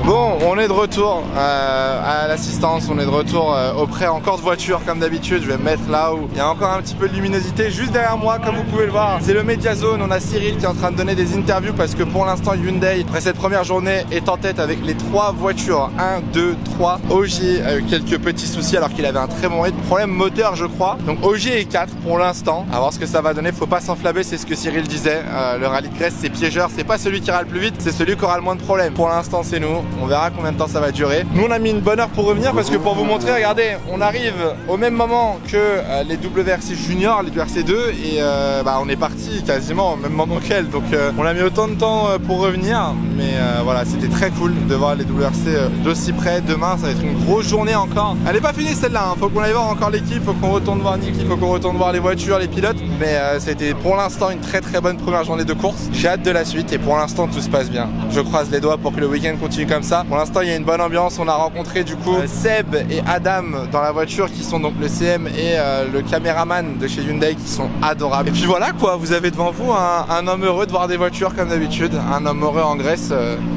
Bon, on est de retour à l'assistance, on est de retour auprès encore de voitures comme d'habitude. Je vais me mettre là où il y a encore un petit peu de luminosité. Juste derrière moi, comme vous pouvez le voir, c'est le Media Zone. On a Cyril qui est en train de donner des interviews parce que pour l'instant Hyundai, après cette première journée, est en tête avec les 3 voitures. 1, 2, 3. OG a eu quelques petits soucis alors qu'il avait un très bon rythme. Problème moteur je crois. Donc OG est 4 pour l'instant. À voir ce que ça va donner. Faut pas s'enflammer, c'est ce que Cyril disait. Le rallye de Grèce c'est piégeur. C'est pas celui qui ira le plus vite, c'est celui qui aura le moins de problèmes. Pour l'instant c'est nous. On verra combien de temps ça va durer. Nous on a mis une bonne heure pour revenir parce que pour vous montrer, regardez, on arrive au même moment que les WRC Junior, les WRC2 et on est parti quasiment au même moment qu'elle. Donc on a mis autant de temps pour revenir. Mais voilà, c'était très cool de voir les WRC d'aussi près. Demain ça va être une grosse journée encore. Elle n'est pas finie celle-là, hein. Faut qu'on aille voir encore l'équipe, faut qu'on retourne voir Nick, il faut qu'on retourne voir les voitures, les pilotes. Mais c'était pour l'instant une très bonne première journée de course. J'ai hâte de la suite et pour l'instant tout se passe bien. Je croise les doigts pour que le week-end continue comme ça. Pour l'instant il y a une bonne ambiance. On a rencontré du coup Seb et Adam dans la voiture qui sont donc le CM et le caméraman de chez Hyundai qui sont adorables. Et puis voilà quoi, vous avez devant vous un homme heureux de voir des voitures comme d'habitude. Un homme heureux en Grèce,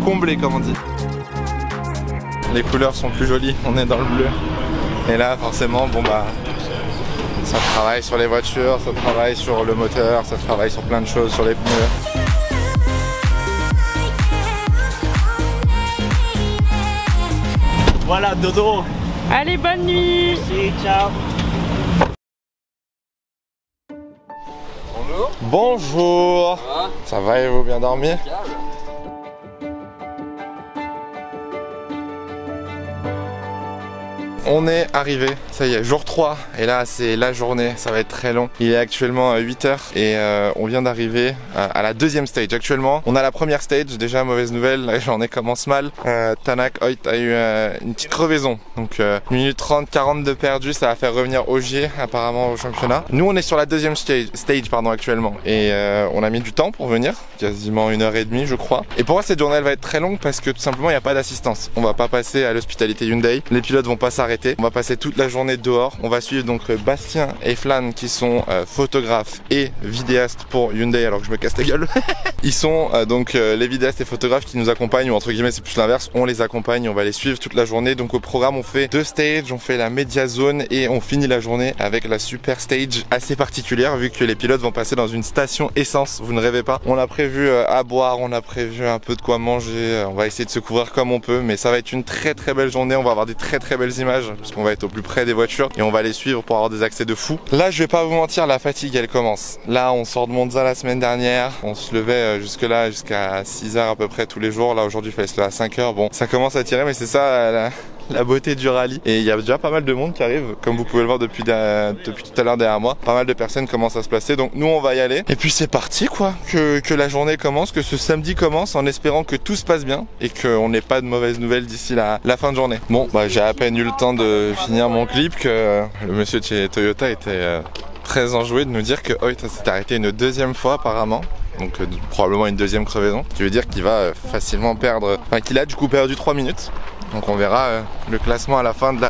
comblé comme on dit. Les couleurs sont plus jolies, on est dans le bleu. Et là forcément bon bah ça travaille sur les voitures, ça travaille sur le moteur, ça travaille sur plein de choses, sur les pneus. Voilà, dodo. Allez, bonne nuit. Merci, ciao. Bonjour. Bonjour. Ça va et vous, bien dormi? On est arrivé, ça y est, jour 3 et là c'est la journée, ça va être très long. Il est actuellement 8h et on vient d'arriver à la deuxième stage. Actuellement on a la première stage, déjà mauvaise nouvelle, la journée commence mal. Tanak Hoyt a eu une petite crevaison, donc 1 minute 30, 42 perdus, ça va faire revenir OG apparemment au championnat. Nous on est sur la deuxième stage actuellement et on a mis du temps pour venir, quasiment 1h30 je crois. Et pour moi cette journée elle va être très longue parce que tout simplement il n'y a pas d'assistance. On va pas passer à l'hospitalité Hyundai, les pilotes vont pas s'arrêter. On va passer toute la journée dehors. On va suivre donc Bastien et Flan qui sont photographes et vidéastes pour Hyundai alors que je me casse la gueule. Ils sont donc les vidéastes et photographes qui nous accompagnent, ou entre guillemets c'est plus l'inverse, on les accompagne, on va les suivre toute la journée. Donc au programme on fait 2 stages, on fait la Media Zone et on finit la journée avec la super stage assez particulière vu que les pilotes vont passer dans une station essence, vous ne rêvez pas. On a prévu à boire, on a prévu un peu de quoi manger, on va essayer de se couvrir comme on peut, mais ça va être une très belle journée, on va avoir des très belles images parce qu'on va être au plus près des voitures et on va les suivre pour avoir des accès de fou. Là je vais pas vous mentir, la fatigue elle commence. Là on sort de Monza la semaine dernière, on se levait jusque là jusqu'à 6h à peu près tous les jours. Là aujourd'hui il fallait se lever à 5h, bon ça commence à tirer mais c'est ça la beauté du rallye. Et il y a déjà pas mal de monde qui arrive, comme vous pouvez le voir depuis tout à l'heure derrière moi. Pas mal de personnes commencent à se placer, donc nous on va y aller. Et puis c'est parti quoi, que la journée commence, que ce samedi commence en espérant que tout se passe bien et qu'on n'ait pas de mauvaises nouvelles d'ici la fin de journée. Bon bah j'ai à peine eu le temps de finir mon clip que le monsieur de chez Toyota était très enjoué de nous dire que Hoyt s'est arrêté une deuxième fois apparemment. Donc probablement une deuxième crevaison, ce qui veut dire qu'il va facilement perdre, enfin qu'il a du coup perdu 3 minutes. Donc on verra le classement à la fin de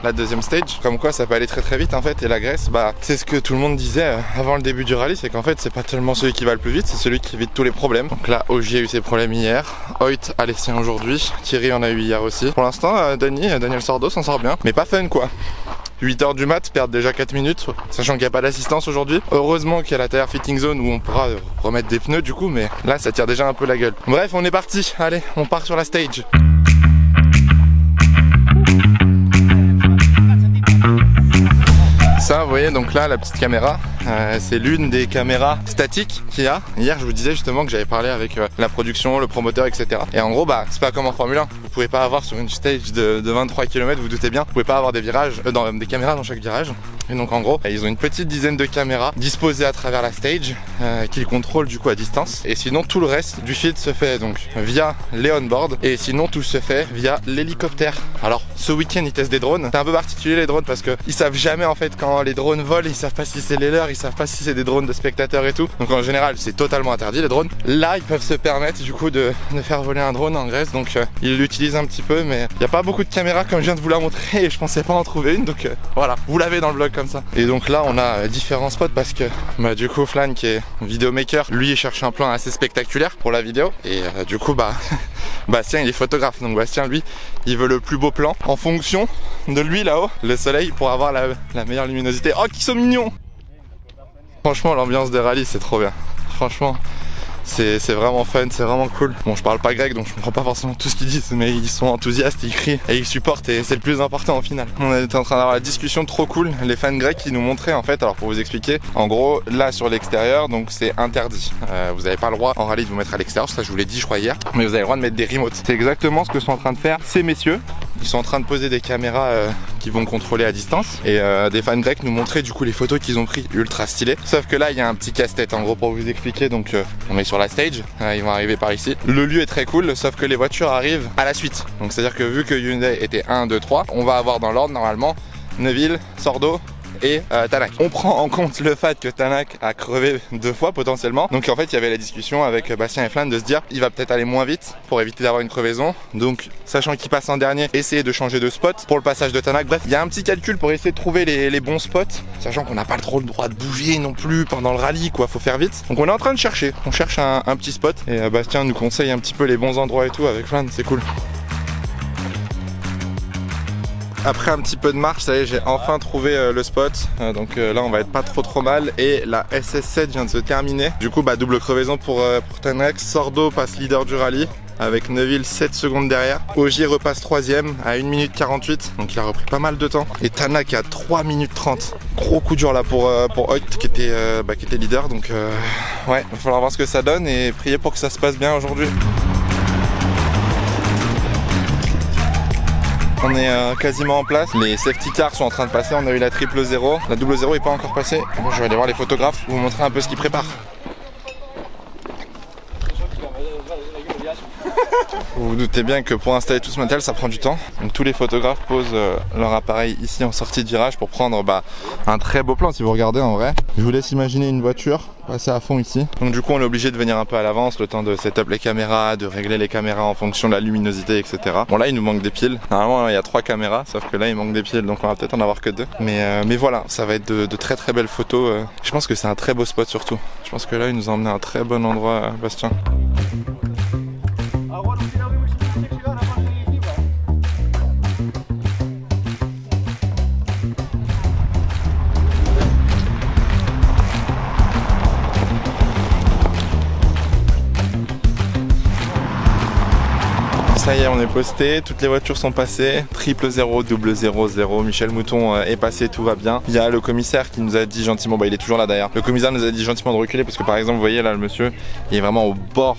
la deuxième stage. Comme quoi ça peut aller très vite en fait. Et la Grèce, bah c'est ce que tout le monde disait avant le début du rallye, c'est qu'en fait c'est pas tellement celui qui va le plus vite, c'est celui qui évite tous les problèmes. Donc là OG a eu ses problèmes hier, Hoyt a les siens aujourd'hui, Thierry en a eu hier aussi. Pour l'instant Daniel Sordo s'en sort bien, mais pas fun quoi. 8h du mat, perdre déjà 4 minutes, sachant qu'il n'y a pas d'assistance aujourd'hui. Heureusement qu'il y a la tire fitting zone où on pourra remettre des pneus du coup, mais là ça tire déjà un peu la gueule. Bref, on est parti, allez, on part sur la stage. Ça, vous voyez, donc là, la petite caméra, c'est l'une des caméras statiques qu'il y a. Hier, je vous disais justement que j'avais parlé avec la production, le promoteur, etc. Et en gros, bah, c'est pas comme en Formule 1. Vous pouvez pas avoir sur une stage de 23 km, vous doutez bien, vous pouvez pas avoir des virages, des caméras dans chaque virage. Et donc en gros, ils ont une petite dizaine de caméras disposées à travers la stage qu'ils contrôlent du coup à distance. Et sinon, tout le reste du feed se fait donc via les on-board. Et sinon, tout se fait via l'hélicoptère. Alors, ce week-end, ils testent des drones. C'est un peu particulier les drones parce qu'ils savent jamais en fait quand les drones drones volent, ils savent pas si c'est les leurs, ils savent pas si c'est des drones de spectateurs et tout. Donc en général c'est totalement interdit les drones. Là ils peuvent se permettre du coup de faire voler un drone en Grèce, donc ils l'utilisent un petit peu, mais il n'y a pas beaucoup de caméras comme je viens de vous la montrer et je pensais pas en trouver une, donc voilà, vous l'avez dans le vlog comme ça. Et donc là on a différents spots parce que bah, du coup Flan qui est vidéomaker, lui il cherche un plan assez spectaculaire pour la vidéo et du coup bah Bastien il est photographe, donc Bastien lui il veut le plus beau plan en fonction de lui là-haut, le soleil, pour avoir la meilleure luminosité. Oh qu'ils sont mignons! Franchement l'ambiance des rallyes c'est trop bien, franchement c'est vraiment fun, c'est vraiment cool. Bon je parle pas grec donc je comprends pas forcément tout ce qu'ils disent, mais ils sont enthousiastes, ils crient et ils supportent et c'est le plus important au final. On était en train d'avoir la discussion trop cool, les fans grecs qui nous montraient en fait, alors pour vous expliquer, en gros là sur l'extérieur donc c'est interdit, vous avez pas le droit en rallye de vous mettre à l'extérieur, ça je vous l'ai dit je crois hier, mais vous avez le droit de mettre des remotes. C'est exactement ce que sont en train de faire ces messieurs. Ils sont en train de poser des caméras qui vont contrôler à distance et des fans grecs nous montraient du coup les photos qu'ils ont pris ultra stylées. Sauf que là il y a un petit casse-tête en gros pour vous expliquer, donc on est sur la stage, ils vont arriver par ici. Le lieu est très cool sauf que les voitures arrivent à la suite. Donc c'est à dire que vu que Hyundai était 1, 2, 3, on va avoir dans l'ordre normalement Neuville, Sordo et Tanak. On prend en compte le fait que Tanak a crevé 2 fois potentiellement. Donc en fait il y avait la discussion avec Bastien et Flan de se dire il va peut-être aller moins vite pour éviter d'avoir une crevaison. Donc sachant qu'il passe en dernier, essayer de changer de spot pour le passage de Tanak. Bref, il y a un petit calcul pour essayer de trouver les bons spots, sachant qu'on n'a pas trop le droit de bouger non plus pendant le rallye quoi, faut faire vite. Donc on est en train de chercher, on cherche un petit spot et Bastien nous conseille un petit peu les bons endroits et tout avec Flan, c'est cool. Après un petit peu de marche, ça y est, j'ai enfin trouvé le spot. Donc là on va être pas trop mal. Et la SS7 vient de se terminer. Du coup bah double crevaison pour Tanak. Sordo passe leader du rallye avec Neuville 7 secondes derrière. Ogier repasse 3ème à 1 minute 48. Donc il a repris pas mal de temps. Et Tanak à 3 minutes 30. Gros coup dur là pour Hoyt qui était leader. Donc ouais, il va falloir voir ce que ça donne et prier pour que ça se passe bien aujourd'hui. On est quasiment en place, les safety cars sont en train de passer, on a eu la 000, la 00 est pas encore passée. Bon, je vais aller voir les photographes, vous montrer un peu ce qu'ils préparent. Vous vous doutez bien que pour installer tout ce matériel ça prend du temps. Donc tous les photographes posent leur appareil ici en sortie de virage pour prendre un très beau plan si vous regardez en vrai. Je vous laisse imaginer une voiture passer à fond ici. Donc du coup on est obligé de venir un peu à l'avance, le temps de setup les caméras, de régler les caméras en fonction de la luminosité etc. Bon là il nous manque des piles, normalement il y a 3 caméras sauf que là il manque des piles donc on va peut-être en avoir que 2. Mais voilà, ça va être de très belles photos. Je pense que c'est un très beau spot surtout. Je pense que là il nous a emmené à un très bon endroit Bastien. Ça y est, on est posté, toutes les voitures sont passées, 000, 000, Michel Mouton est passé, tout va bien. Il y a le commissaire qui nous a dit gentiment, il est toujours là d'ailleurs, le commissaire nous a dit gentiment de reculer parce que par exemple, vous voyez là le monsieur, il est vraiment au bord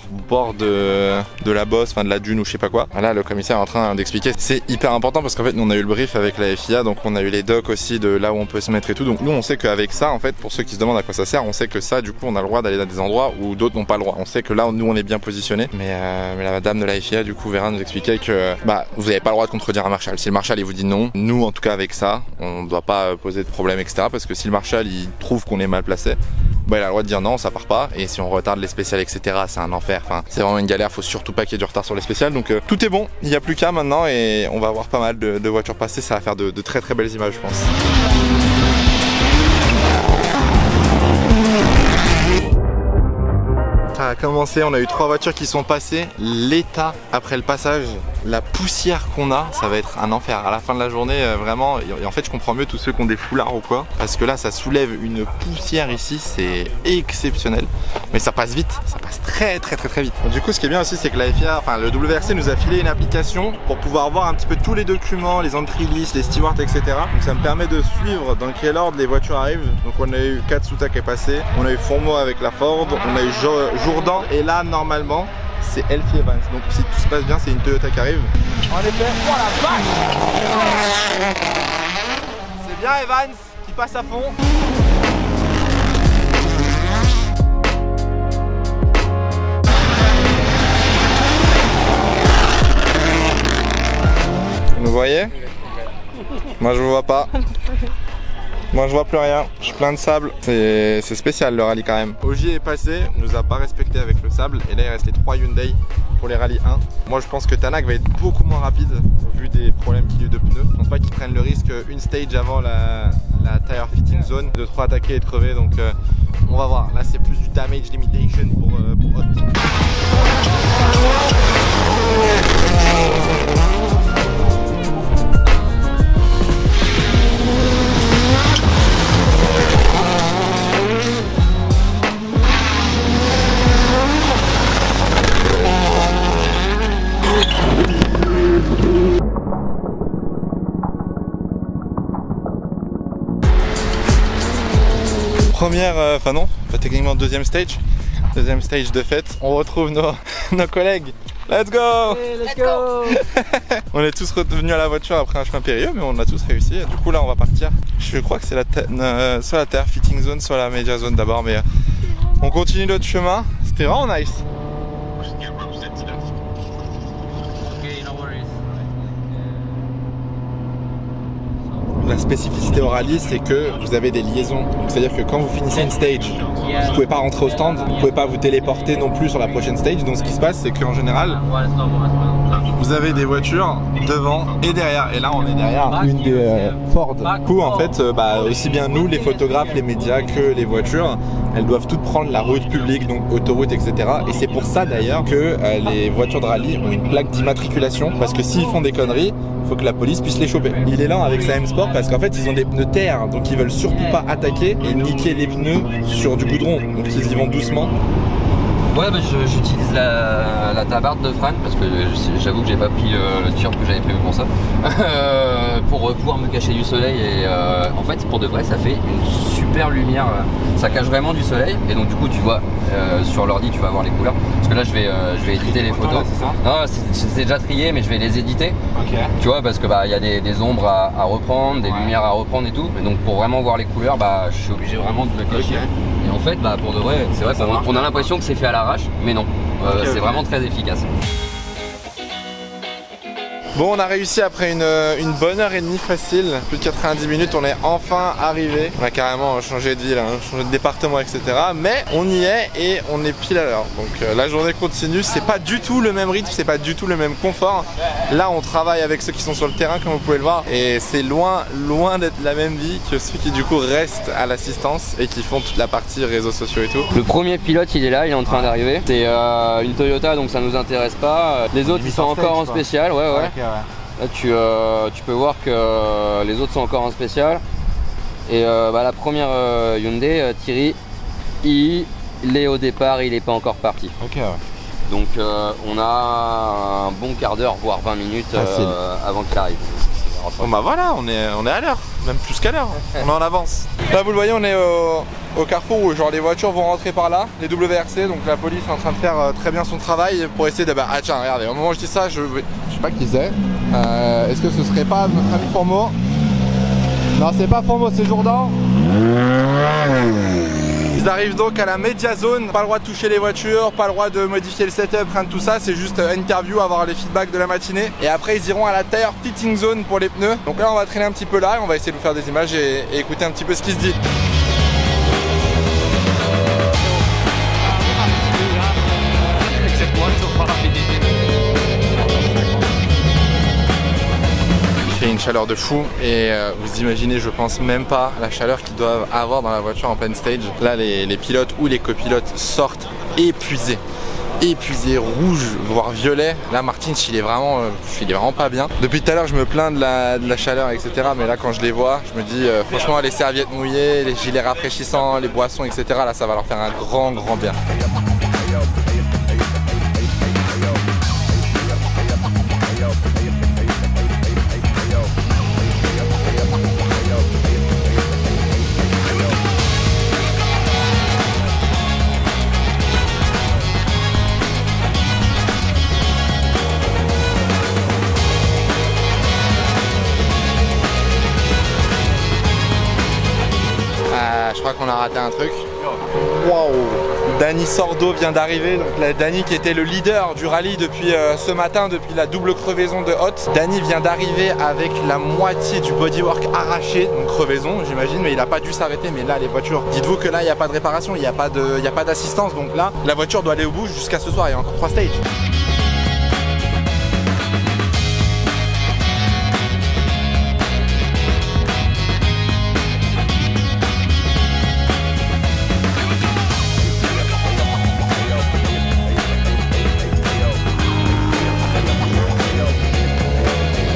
de la bosse, enfin de la dune ou je sais pas quoi. Là le commissaire est en train d'expliquer, c'est hyper important parce qu'en fait nous on a eu le brief avec la FIA, donc on a eu les docs aussi de là où on peut se mettre et tout. Donc nous on sait qu'avec ça, en fait, pour ceux qui se demandent à quoi ça sert, on sait que ça du coup on a le droit d'aller dans des endroits où d'autres n'ont pas le droit. On sait que là nous on est bien positionné, mais la dame de la FIA du coup verra nous expliquer que vous n'avez pas le droit de contredire un marshal. Si le marshal il vous dit non, nous en tout cas avec ça, on ne doit pas poser de problème etc. Parce que si le marshal il trouve qu'on est mal placé, il a le droit de dire non, ça part pas. Et si on retarde les spéciales etc, c'est un enfer. Enfin, c'est vraiment une galère. Faut surtout pas qu'il y ait du retard sur les spéciales. Donc tout est bon. Il n'y a plus qu'à maintenant et on va avoir pas mal de voitures passer. Ça va faire de très belles images, je pense. Ça a commencé, on a eu 3 voitures qui sont passées. L'état après le passage, la poussière qu'on a, ça va être un enfer. À la fin de la journée, vraiment, et en fait je comprends mieux tous ceux qui ont des foulards ou quoi, parce que là ça soulève une poussière ici, c'est exceptionnel. Mais ça passe vite, ça passe très vite. Du coup ce qui est bien aussi c'est que la FIA, enfin le WRC nous a filé une application pour pouvoir voir un petit peu tous les documents, les entry lists, les stewards etc. Donc ça me permet de suivre dans quel ordre les voitures arrivent. Donc on a eu Katsuta qui est passé, on a eu Fourmeau avec la Ford, on a eu Jourdan et là normalement c'est Elfie Evans. Donc si tout se passe bien c'est une Toyota qui arrive. On est fait. Oh la vache! C'est bien Evans qui passe à fond. Vous voyez? Moi je vous vois pas. Moi je vois plus rien, je suis plein de sable, c'est spécial le rallye quand même. Ogier est passé, nous a pas respecté avec le sable et là il reste les 3 Hyundai pour les rallyes 1. Moi je pense que Tanak va être beaucoup moins rapide vu des problèmes qu'il y a eu de pneus. Je pense pas qu'ils prennent le risque une stage avant la tire fitting zone de trop attaquer et de crever, donc on va voir. Là c'est plus du damage limitation pour Hot. Première, enfin non, techniquement deuxième stage de fête. On retrouve nos collègues. Let's go! Hey, let's go! On est tous revenus à la voiture après un chemin périlleux, mais on a tous réussi. Du coup là on va partir. Je crois que c'est soit la tire fitting zone, soit la media zone d'abord, mais on continue notre chemin. C'était vraiment nice. La spécificité au rallye, c'est que vous avez des liaisons. C'est-à-dire que quand vous finissez une stage, vous pouvez pas rentrer au stand, vous pouvez pas vous téléporter non plus sur la prochaine stage. Donc ce qui se passe, c'est qu'en général, vous avez des voitures devant et derrière. Et là, on est derrière une des Ford. Du coup, en fait, aussi bien nous, les photographes, les médias, que les voitures, elles doivent toutes prendre la route publique, donc autoroute, etc. Et c'est pour ça d'ailleurs que les voitures de rallye ont une plaque d'immatriculation. Parce que s'ils font des conneries, il faut que la police puisse les choper. Il est lent avec sa M-Sport parce qu'en fait ils ont des pneus terre, donc ils veulent surtout pas attaquer et niquer les pneus sur du goudron, donc ils y vont doucement. Ouais, j'utilise la tabarde de Fran parce que j'avoue que j'ai pas pris le tir que j'avais prévu pour ça pour pouvoir me cacher du soleil et en fait pour de vrai ça fait une super lumière, ça cache vraiment du soleil et donc du coup tu vois sur l'ordi tu vas voir les couleurs parce que là je vais éditer les photos. Non, c'est déjà trié mais je vais les éditer. Okay. Tu vois parce que il y a des ombres à reprendre, des lumières à reprendre et tout et donc pour vraiment voir les couleurs je suis obligé vraiment de me cacher. Et en fait pour de vrai c'est vrai qu'on a l'impression que c'est fait à l'arrache mais non, c'est vraiment très efficace. Bon, on a réussi après une bonne heure et demie facile, plus de 90 minutes, on est enfin arrivé. On a carrément changé de ville, changé de département, etc. Mais on y est et on est pile à l'heure. Donc la journée continue, c'est pas du tout le même rythme, c'est pas du tout le même confort. Là, on travaille avec ceux qui sont sur le terrain, comme vous pouvez le voir, et c'est loin d'être la même vie que ceux qui du coup restent à l'assistance et qui font toute la partie réseaux sociaux et tout. Le premier pilote, il est là, il est en train d'arriver. C'est une Toyota, donc ça nous intéresse pas. Les autres, ils sont encore en spécial, ouais. Là tu peux voir que les autres sont encore en spécial. Et la première Hyundai, Thierry, il est au départ, il n'est pas encore parti. Ok, ouais. Donc on a un bon quart d'heure, voire 20 minutes avant qu'il arrive. Bon voilà, on est à l'heure, même plus qu'à l'heure, on est en avance. Là vous le voyez, on est au carrefour où genre les voitures vont rentrer par là, les WRC, donc la police est en train de faire très bien son travail pour essayer de... Ah tiens, regardez, au moment où je dis ça, je sais pas qui c'est. Est-ce que ce serait pas notre ami Formo? Non, c'est pas Formo, c'est Jourdan. Ils arrivent donc à la Media Zone, pas le droit de toucher les voitures, pas le droit de modifier le setup, rien de tout ça, c'est juste interview, avoir les feedbacks de la matinée. Et après ils iront à la tire fitting zone pour les pneus. Donc là on va traîner un petit peu là et on va essayer de vous faire des images et écouter un petit peu ce qui se dit. Il y a une chaleur de fou et vous imaginez, je pense même pas la chaleur qu'ils doivent avoir dans la voiture en pleine stage. Là les pilotes ou les copilotes sortent épuisés, rouge voire violet. Là Martins il est vraiment pas bien. Depuis tout à l'heure je me plains de la chaleur, etc. Mais là quand je les vois je me dis franchement les serviettes mouillées, les gilets rafraîchissants, les boissons, etc. Là ça va leur faire un grand bien. Je crois qu'on a raté un truc. Waouh! Dani Sordo vient d'arriver, donc la Dani qui était le leader du rallye depuis ce matin, depuis la double crevaison de Hot. Dani vient d'arriver avec la moitié du bodywork arraché, donc crevaison j'imagine, mais il a pas dû s'arrêter. Mais là les voitures, dites-vous que là il n'y a pas de réparation, il n'y a pas d'assistance, donc là la voiture doit aller au bout jusqu'à ce soir, il y a encore 3 stages.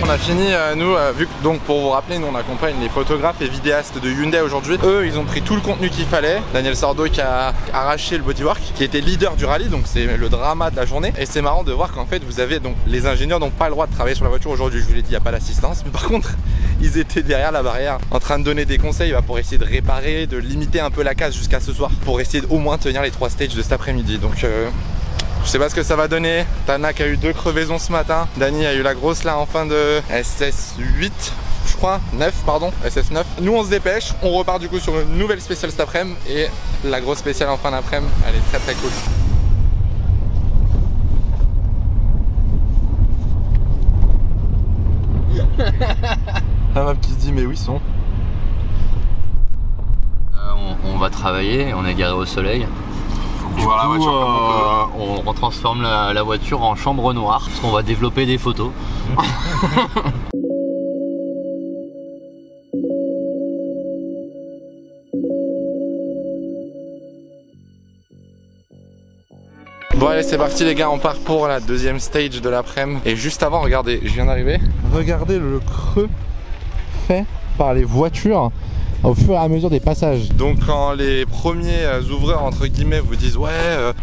On a fini, nous, vu que donc pour vous rappeler, nous on accompagne les photographes et vidéastes de Hyundai aujourd'hui. Eux, ils ont pris tout le contenu qu'il fallait. Daniel Sordo qui a arraché le bodywork, qui était leader du rallye, donc c'est le drama de la journée. Et c'est marrant de voir qu'en fait, vous avez donc les ingénieurs n'ont pas le droit de travailler sur la voiture aujourd'hui. Je vous l'ai dit, il n'y a pas d'assistance. Mais par contre, ils étaient derrière la barrière en train de donner des conseils pour essayer de réparer, de limiter un peu la casse jusqu'à ce soir, pour essayer d'au moins tenir les 3 stages de cet après-midi. Donc je sais pas ce que ça va donner. Tanak a eu 2 crevaisons ce matin. Dani a eu la grosse là en fin de SS8, je crois. 9, pardon, SS9. Nous on se dépêche. On repart du coup sur une nouvelle spéciale cet après-midi. Et la grosse spéciale en fin d'après-midi, elle est très très cool. La map qui se dit mais où ils sont? On va travailler, on est garé au soleil. Du coup, on transforme la voiture en chambre noire parce qu'on va développer des photos. Bon allez c'est parti les gars, on part pour la deuxième stage de l'après-midi. Et juste avant, regardez, je viens d'arriver. Regardez le creux fait par les voitures au fur et à mesure des passages. Donc quand les premiers ouvreurs entre guillemets vous disent ouais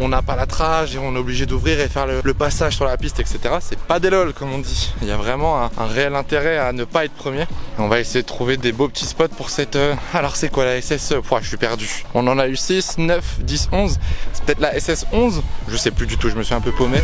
on n'a pas la trage et on est obligé d'ouvrir et faire le passage sur la piste etc, c'est pas des lol comme on dit. Il y a vraiment un réel intérêt à ne pas être premier. Et on va essayer de trouver des beaux petits spots pour cette alors c'est quoi la SS? Je suis perdu. On en a eu 6, 9, 10, 11. C'est peut-être la SS 11. Je sais plus du tout, je me suis un peu paumé.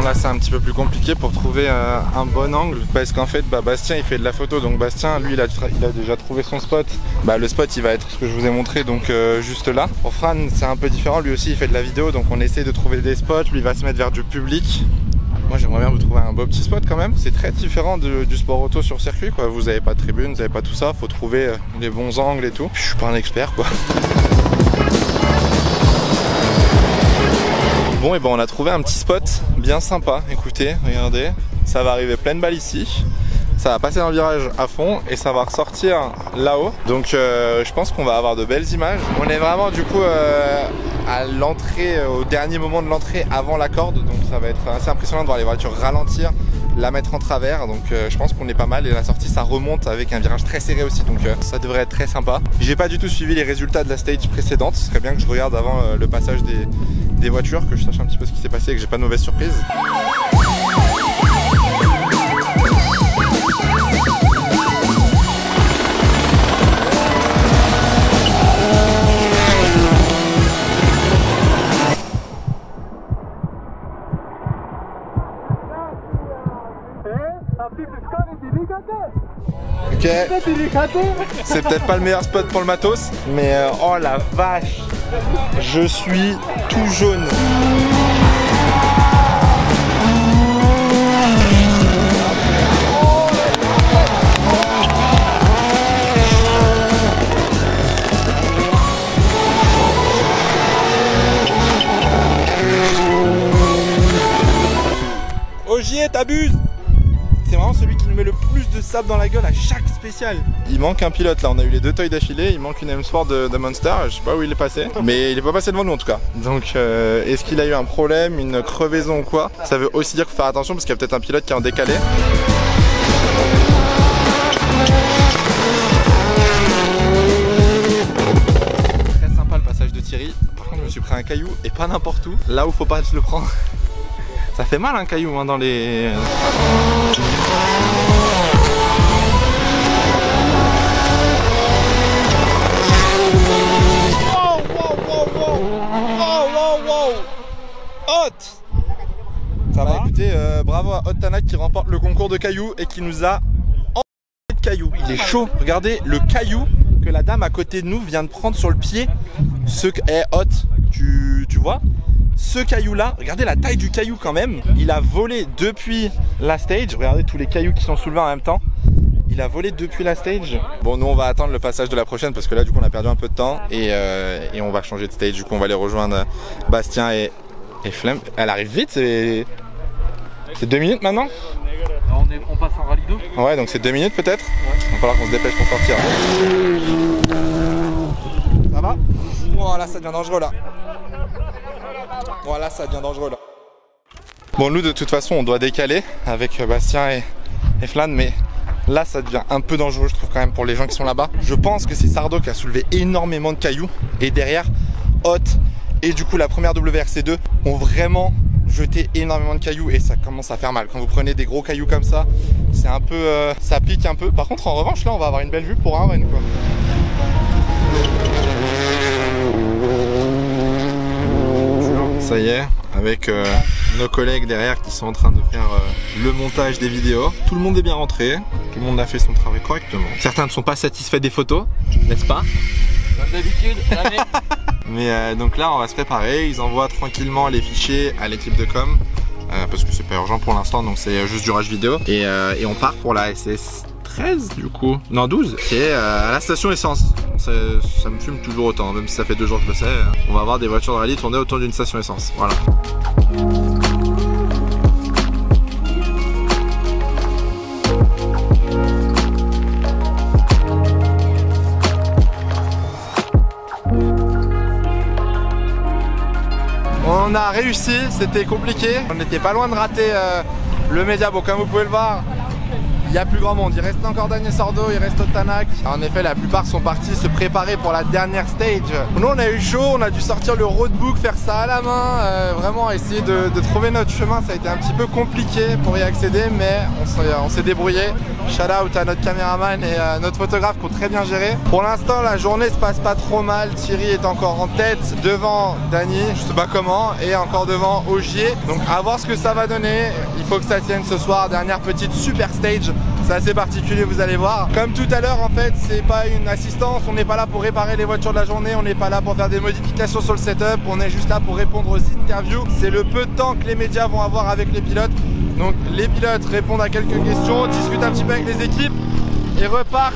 Là c'est un petit peu plus compliqué pour trouver un bon angle parce qu'en fait Bastien il fait de la photo, donc Bastien lui il a déjà trouvé son spot. Le spot il va être ce que je vous ai montré, donc juste là. Pour Fran c'est un peu différent, lui aussi il fait de la vidéo, donc on essaie de trouver des spots, lui il va se mettre vers du public. Moi j'aimerais bien vous trouver un beau petit spot quand même. C'est très différent du sport auto sur circuit quoi. Vous avez pas de tribune, vous avez pas tout ça, faut trouver les bons angles et tout. Je suis pas un expert quoi. Bon et ben on a trouvé un petit spot bien sympa, écoutez, regardez, ça va arriver pleine balle ici, ça va passer dans le virage à fond et ça va ressortir là-haut, donc je pense qu'on va avoir de belles images. On est vraiment du coup à l'entrée, au dernier moment de l'entrée avant la corde, donc ça va être assez impressionnant de voir les voitures ralentir, la mettre en travers, donc je pense qu'on est pas mal et la sortie ça remonte avec un virage très serré aussi, donc ça devrait être très sympa. J'ai pas du tout suivi les résultats de la stage précédente, ce serait bien que je regarde avant le passage des voitures, que je sache un petit peu ce qui s'est passé et que j'ai pas de mauvaise surprise. Ok, c'est peut-être pas le meilleur spot pour le matos, mais oh la vache, je suis tout jaune. Ogier, t'abuses! C'est vraiment celui qui nous met le plus de sable dans la gueule à chaque spécial. Il manque un pilote là, on a eu les 2 toys d'affilée, il manque une M-Sport de Monster, je sais pas où il est passé, mais il est pas passé devant nous en tout cas. Donc est-ce qu'il a eu un problème, une crevaison ou quoi? Ça veut aussi dire qu'il faut faire attention parce qu'il y a peut-être un pilote qui est en décalé. Très sympa le passage de Thierry, par contre je me suis pris un caillou et pas n'importe où, là où faut pas se le prendre. Ça fait mal un caillou hein, dans les... Wow, wow, wow, wow. Oh, wow, wow. Hot. Ça va. Écoutez, bravo à Hot Tanak qui remporte le concours de cailloux et qui nous a caillou. Il est chaud. Regardez le caillou que la dame à côté de nous vient de prendre sur le pied. Ce est hot. Tu vois? Ce caillou là, regardez la taille du caillou quand même. Il a volé depuis la stage. Regardez tous les cailloux qui sont soulevés en même temps. Il a volé depuis la stage. Bon, nous on va attendre le passage de la prochaine parce que là du coup on a perdu un peu de temps et on va changer de stage. Du coup on va aller rejoindre Bastien et Flemme. Elle arrive vite, c'est 2 minutes maintenant. On passe en rallye 2. Ouais, donc c'est 2 minutes peut-être. Ouais. Il va falloir qu'on se dépêche pour sortir. Ça va? Oh là ça devient dangereux là. Voilà, ça devient dangereux là. Bon, nous de toute façon on doit décaler avec Bastien et Flan, mais là ça devient un peu dangereux je trouve quand même pour les gens qui sont là-bas. Je pense que c'est Sardo qui a soulevé énormément de cailloux et derrière Hot et du coup la première WRC2 ont vraiment jeté énormément de cailloux et ça commence à faire mal. Quand vous prenez des gros cailloux comme ça, c'est un peu, ça pique un peu. Par contre en revanche là on va avoir une belle vue pour un run quoi. Ça y est, avec nos collègues derrière qui sont en train de faire le montage des vidéos. Tout le monde est bien rentré, tout le monde a fait son travail correctement. Certains ne sont pas satisfaits des photos, n'est-ce pas? Comme d'habitude, jamais. Mais donc là on va se préparer, ils envoient tranquillement les fichiers à l'équipe de com. Parce que c'est pas urgent pour l'instant, donc c'est juste du rush vidéo. Et on part pour la SS 13 du coup, non 12, qui est à la station essence. Ça me fume toujours autant, même si ça fait 2 jours que je le sais. On va avoir des voitures de rallye tournées autour d'une station essence, voilà. On a réussi, c'était compliqué. On n'était pas loin de rater le média. Bon, comme vous pouvez le voir, il y a plus grand monde. Il reste encore Daniel Sordo, il reste Otanak. En effet, la plupart sont partis se préparer pour la dernière stage. Nous, on a eu chaud, on a dû sortir le roadbook, faire ça à la main. Vraiment essayer de trouver notre chemin. Ça a été un petit peu compliqué pour y accéder, mais on s'est débrouillé. Shout out à notre caméraman et à notre photographe qui ont très bien géré. Pour l'instant, la journée se passe pas trop mal. Thierry est encore en tête devant Dany, je sais pas comment, et encore devant Ogier. Donc à voir ce que ça va donner. Il faut que ça tienne ce soir. Dernière petite super stage. C'est assez particulier, vous allez voir. Comme tout à l'heure, en fait, c'est pas une assistance. On n'est pas là pour réparer les voitures de la journée. On n'est pas là pour faire des modifications sur le setup. On est juste là pour répondre aux interviews. C'est le peu de temps que les médias vont avoir avec les pilotes. Donc les pilotes répondent à quelques questions, discutent un petit peu avec les équipes et repartent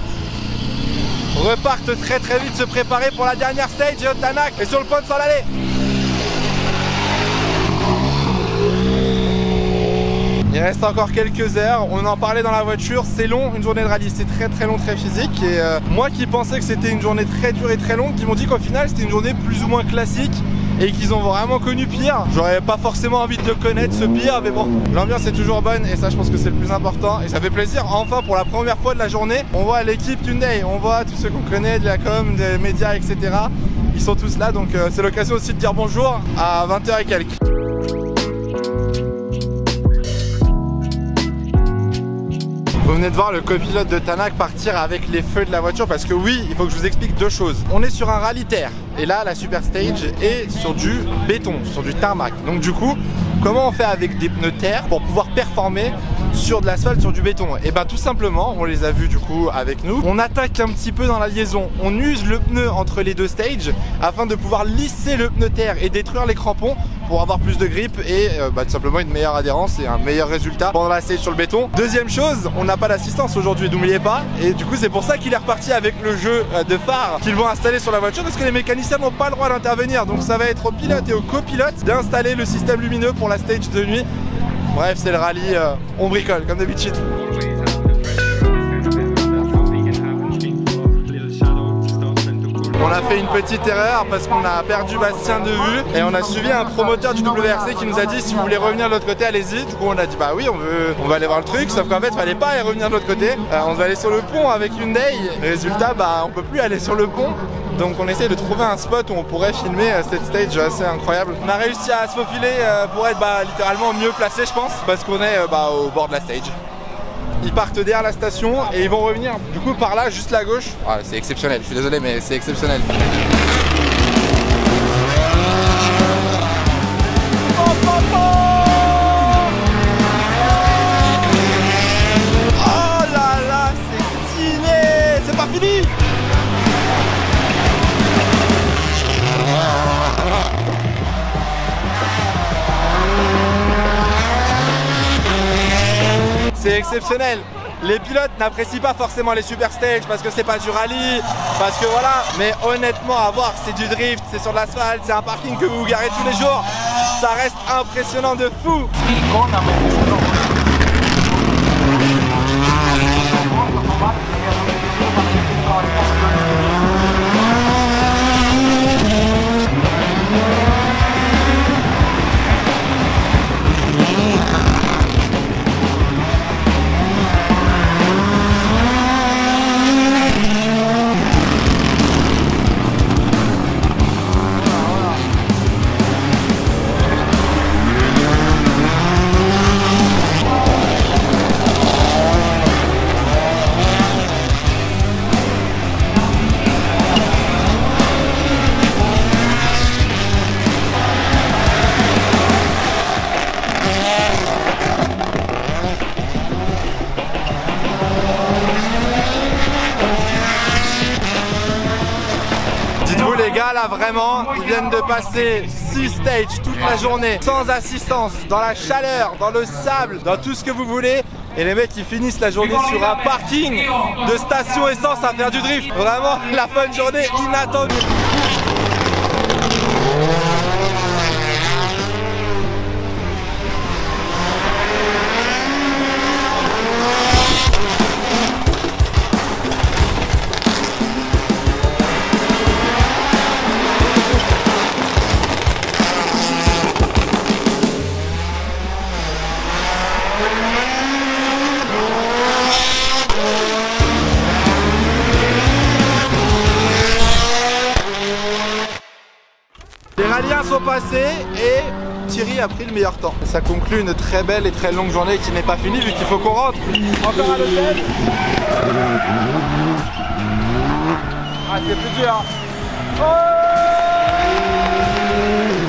très très vite se préparer pour la dernière stage. Et Otanak est sur le point de s'en aller. Il reste encore quelques heures, on en parlait dans la voiture, c'est long une journée de rallye, c'est très très long, très physique. Et moi qui pensais que c'était une journée très dure et très longue, ils m'ont dit qu'au final c'était une journée plus ou moins classique et qu'ils ont vraiment connu pire. J'aurais pas forcément envie de le connaître ce pire, mais bon, l'ambiance est toujours bonne et ça je pense que c'est le plus important et ça fait plaisir. Enfin pour la première fois de la journée, on voit l'équipe Hyundai, on voit tous ceux qu'on connaît, de la com, des médias, etc. Ils sont tous là, donc c'est l'occasion aussi de dire bonjour à 20 h et quelques. Vous venez de voir le copilote de Tanak partir avec les feux de la voiture parce que oui, il faut que je vous explique deux choses. On est sur un rallye terre et là la super stage est sur du béton, sur du tarmac. Donc du coup, comment on fait avec des pneus terre pour pouvoir performer sur de l'asphalte, sur du béton? Et ben tout simplement, on les a vus du coup avec nous, on attaque un petit peu dans la liaison, on use le pneu entre les deux stages afin de pouvoir lisser le pneu terre et détruire les crampons pour avoir plus de grip et tout simplement une meilleure adhérence et un meilleur résultat pendant la stage sur le béton. Deuxième chose, on n'a pas d'assistance aujourd'hui, n'oubliez pas, et du coup c'est pour ça qu'il est reparti avec le jeu de phare qu'ils vont installer sur la voiture parce que les mécaniciens n'ont pas le droit d'intervenir, donc ça va être au pilote et au copilote d'installer le système lumineux pour la stage de nuit. Bref, c'est le rallye, on bricole comme d'habitude. On a fait une petite erreur parce qu'on a perdu Bastien de vue et on a suivi un promoteur du WRC qui nous a dit si vous voulez revenir de l'autre côté, allez-y. Du coup on a dit bah oui, on va aller voir le truc, sauf qu'en fait il fallait pas aller revenir de l'autre côté. On devait aller sur le pont avec Hyundai. Résultat, bah on peut plus aller sur le pont. Donc on essaie de trouver un spot où on pourrait filmer cette stage assez incroyable. On a réussi à se faufiler pour être littéralement mieux placé je pense, parce qu'on est au bord de la stage. Ils partent derrière la station et ils vont revenir du coup par là, juste la gauche. Ah, c'est exceptionnel, je suis désolé mais c'est exceptionnel. Oh là là, c'est c'est exceptionnel. Les pilotes n'apprécient pas forcément les super stages parce que c'est pas du rallye, parce que voilà. Mais honnêtement, à voir, c'est du drift, c'est sur de l'asphalte, c'est un parking que vous vous garez tous les jours. Ça reste impressionnant de fou. Les gars là vraiment ils viennent de passer 6 stages toute la journée sans assistance, dans la chaleur, dans le sable, dans tout ce que vous voulez, et les mecs ils finissent la journée sur un parking de station essence à faire du drift. Vraiment la fin de journée inattendue. Les rallyens sont passés et Thierry a pris le meilleur temps. Ça conclut une très belle et très longue journée qui n'est pas finie vu qu'il faut qu'on rentre. Encore à l'hôtel. Ah c'est plus dur. Oh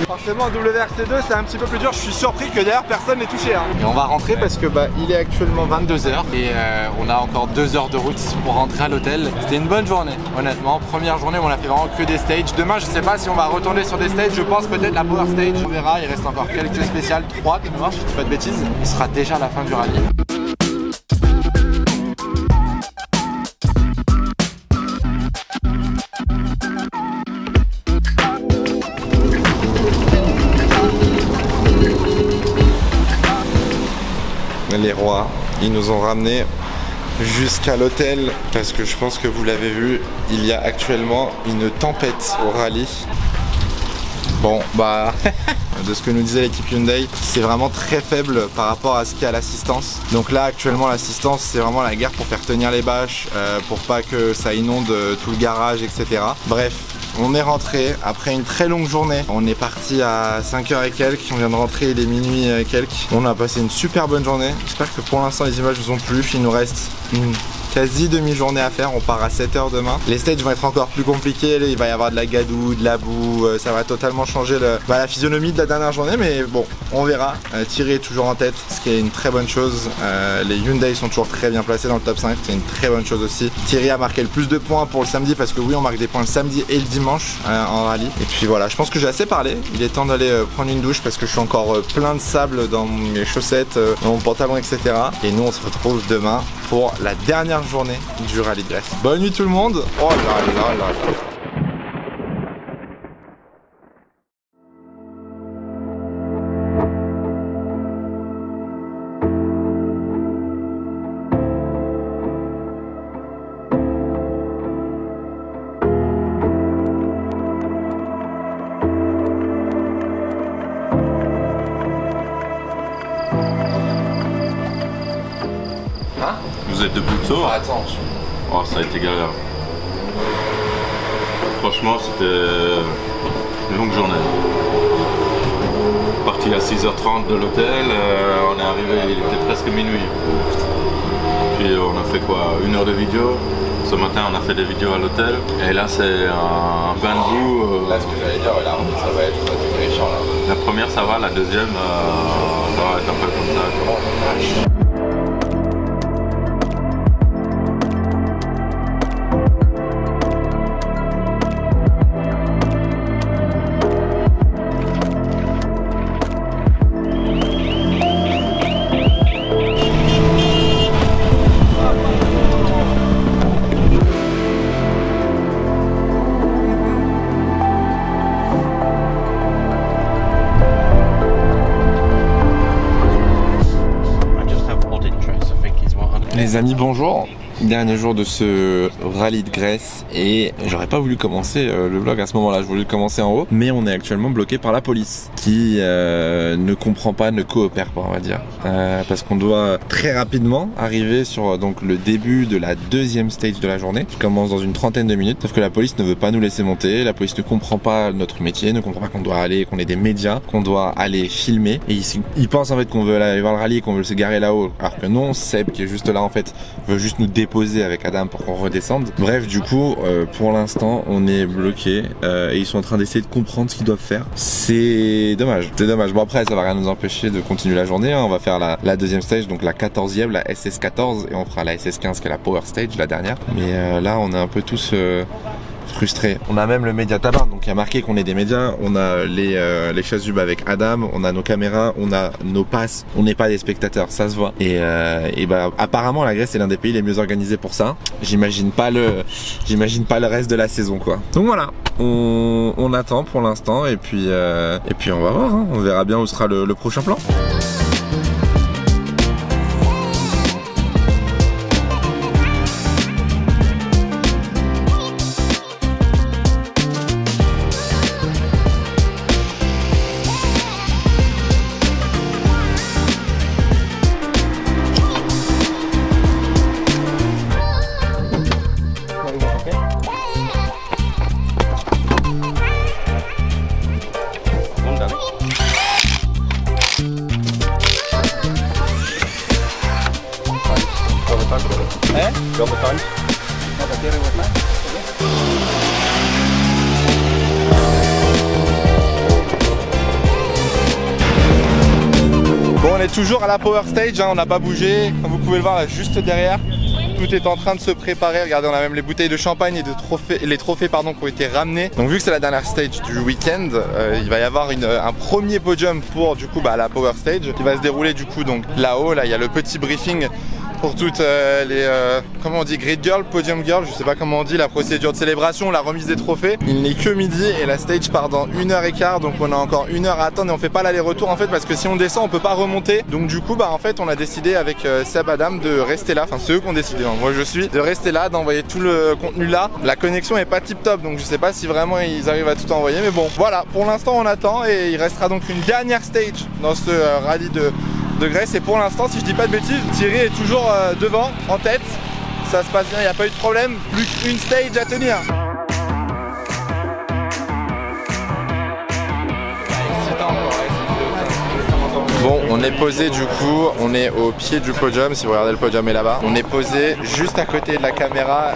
forcément WRC2 c'est un petit peu plus dur, je suis surpris que d'ailleurs personne n'ait touché hein. Et on va rentrer parce que il est actuellement 22h et on a encore 2 heures de route pour rentrer à l'hôtel. C'était une bonne journée honnêtement, première journée où on a fait vraiment que des stages. Demain je sais pas si on va retourner sur des stages, je pense peut-être la Power Stage, on verra, il reste encore quelques spéciales, 3 de mémoire si je dis pas de bêtises. Il sera déjà la fin du rallye. Les rois, ils nous ont ramenés jusqu'à l'hôtel parce que je pense que vous l'avez vu, il y a actuellement une tempête au rallye. Bon de ce que nous disait l'équipe Hyundai, c'est vraiment très faible par rapport à ce qu'il y a à l'assistance. Donc là actuellement l'assistance c'est vraiment la guerre pour faire tenir les bâches, pour pas que ça inonde tout le garage etc. Bref. On est rentré après une très longue journée. On est parti à 5h et quelques. On vient de rentrer, il est minuit et quelques. On a passé une super bonne journée. J'espère que pour l'instant les images vous ont plu. Il nous reste une quasi demi-journée à faire. On part à 7h demain. Les stages vont être encore plus compliqués. Il va y avoir de la gadoue, de la boue. Ça va totalement changer la physionomie de la dernière journée. Mais bon, on verra. Thierry est toujours en tête, ce qui est une très bonne chose. Les Hyundai sont toujours très bien placés dans le top 5. C'est une très bonne chose aussi. Thierry a marqué le plus de points pour le samedi parce que oui, on marque des points le samedi et le dimanche en rallye. Et puis voilà, je pense que j'ai assez parlé. Il est temps d'aller prendre une douche parce que je suis encore plein de sable dans mes chaussettes, dans mon pantalon, etc. Et nous, on se retrouve demain pour la dernière journée du rallye de Grèce. Bonne nuit tout le monde. Oh là là là. Vous êtes de Buto? Attends. Oh, ça a été galère. Franchement, c'était une longue journée. Parti à 6h30 de l'hôtel, on est arrivé, il était presque minuit. Puis on a fait quoi, 1 heure de vidéo. Ce matin, on a fait des vidéos à l'hôtel. Et là, c'est un bain de boue. Là, ce que j'allais dire, là, ça va être méchant là. La première, ça va, la deuxième, ça va être un peu comme ça. Oh, Les amis, bonjour. Dernier jour de ce rallye de Grèce et j'aurais pas voulu commencer le vlog à ce moment-là, je voulais le commencer en haut, mais on est actuellement bloqué par la police qui ne comprend pas, ne coopère pas, on va dire, parce qu'on doit très rapidement arriver sur donc le début de la deuxième stage de la journée qui commence dans une trentaine de minutes, sauf que la police ne veut pas nous laisser monter, la police ne comprend pas notre métier, ne comprend pas qu'on doit aller, qu'on est des médias, qu'on doit aller filmer et ils pensent en fait qu'on veut aller voir le rallye et qu'on veut se garer là-haut, alors que non, Seb qui est juste là en fait veut juste nous déposer avec Adam pour qu'on redescende. Bref, du coup, pour l'instant, on est bloqué et ils sont en train d'essayer de comprendre ce qu'ils doivent faire. C'est dommage. C'est dommage. Bon après, ça va rien nous empêcher de continuer la journée. Hein. On va faire la deuxième stage, donc la 14e, la SS14 et on fera la SS15 qui est la Power Stage, la dernière. Mais là, on est un peu tous frustrés. On a même le média tabac, donc il y a marqué qu'on est des médias. On a les chasubles avec Adam, on a nos caméras, on a nos passes. On n'est pas des spectateurs, ça se voit. Et bah apparemment la Grèce est l'un des pays les mieux organisés pour ça. J'imagine pas le reste de la saison quoi. Donc voilà, on attend pour l'instant et puis on va voir. Hein. On verra bien où sera le prochain plan. Bon, on est toujours à la Power Stage, hein, on n'a pas bougé, comme vous pouvez le voir là, juste derrière. Tout est en train de se préparer, regardez on a même les bouteilles de champagne et les trophées qui ont été ramenés. Donc vu que c'est la dernière stage du week-end, il va y avoir un premier podium pour du coup la Power Stage qui va se dérouler du coup donc là-haut, là il y a le petit briefing pour toutes les comment on dit, grid girl, podium girl, je sais pas comment on dit, la procédure de célébration, la remise des trophées. Il n'est que midi et la stage part dans 1h15, donc on a encore 1 heure à attendre et on fait pas l'aller-retour en fait parce que si on descend on peut pas remonter. Donc du coup en fait on a décidé avec Seb Adam de rester là, enfin c'est eux qui ont décidé, hein. Moi je suis de rester là, d'envoyer tout le contenu là. La connexion est pas tip top donc je sais pas si vraiment ils arrivent à tout envoyer, mais bon voilà, pour l'instant on attend et il restera donc une dernière stage dans ce rallye de Grèce et pour l'instant si je dis pas de bêtises, Thierry est toujours devant, en tête, ça se passe bien, il n'y a pas eu de problème, plus qu'une stage à tenir. Bon, on est posé du coup, on est au pied du podium, si vous regardez le podium est là-bas. On est posé juste à côté de la caméra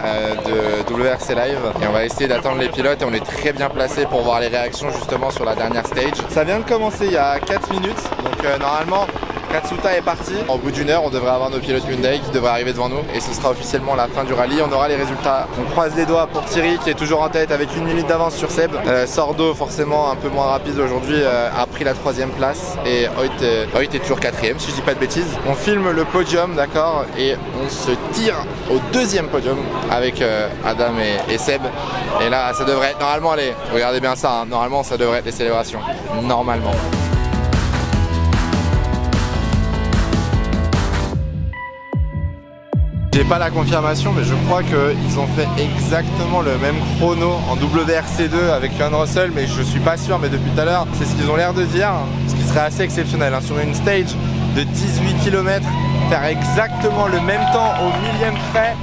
de WRC Live et on va essayer d'attendre les pilotes et on est très bien placé pour voir les réactions justement sur la dernière stage. Ça vient de commencer il y a 4 minutes, donc normalement Katsuta est parti. Au bout d'une heure, on devrait avoir nos pilotes Hyundai qui devraient arriver devant nous et ce sera officiellement la fin du rallye. On aura les résultats. On croise les doigts pour Thierry qui est toujours en tête avec 1 minute d'avance sur Seb. Sordo, forcément un peu moins rapide aujourd'hui, a pris la 3e place et Hoyt est toujours 4e si je dis pas de bêtises. On filme le podium, d'accord, et on se tire au 2e podium avec Adam et Seb. Et là, ça devrait être normalement, allez, regardez bien ça, hein, normalement ça devrait être les célébrations. Normalement. J'ai pas la confirmation mais je crois qu'ils ont fait exactement le même chrono en WRC2 avec Leon Russell, mais je suis pas sûr, mais depuis tout à l'heure c'est ce qu'ils ont l'air de dire, ce qui serait assez exceptionnel hein. Sur une stage de 18 km, faire exactement le même temps au millième près,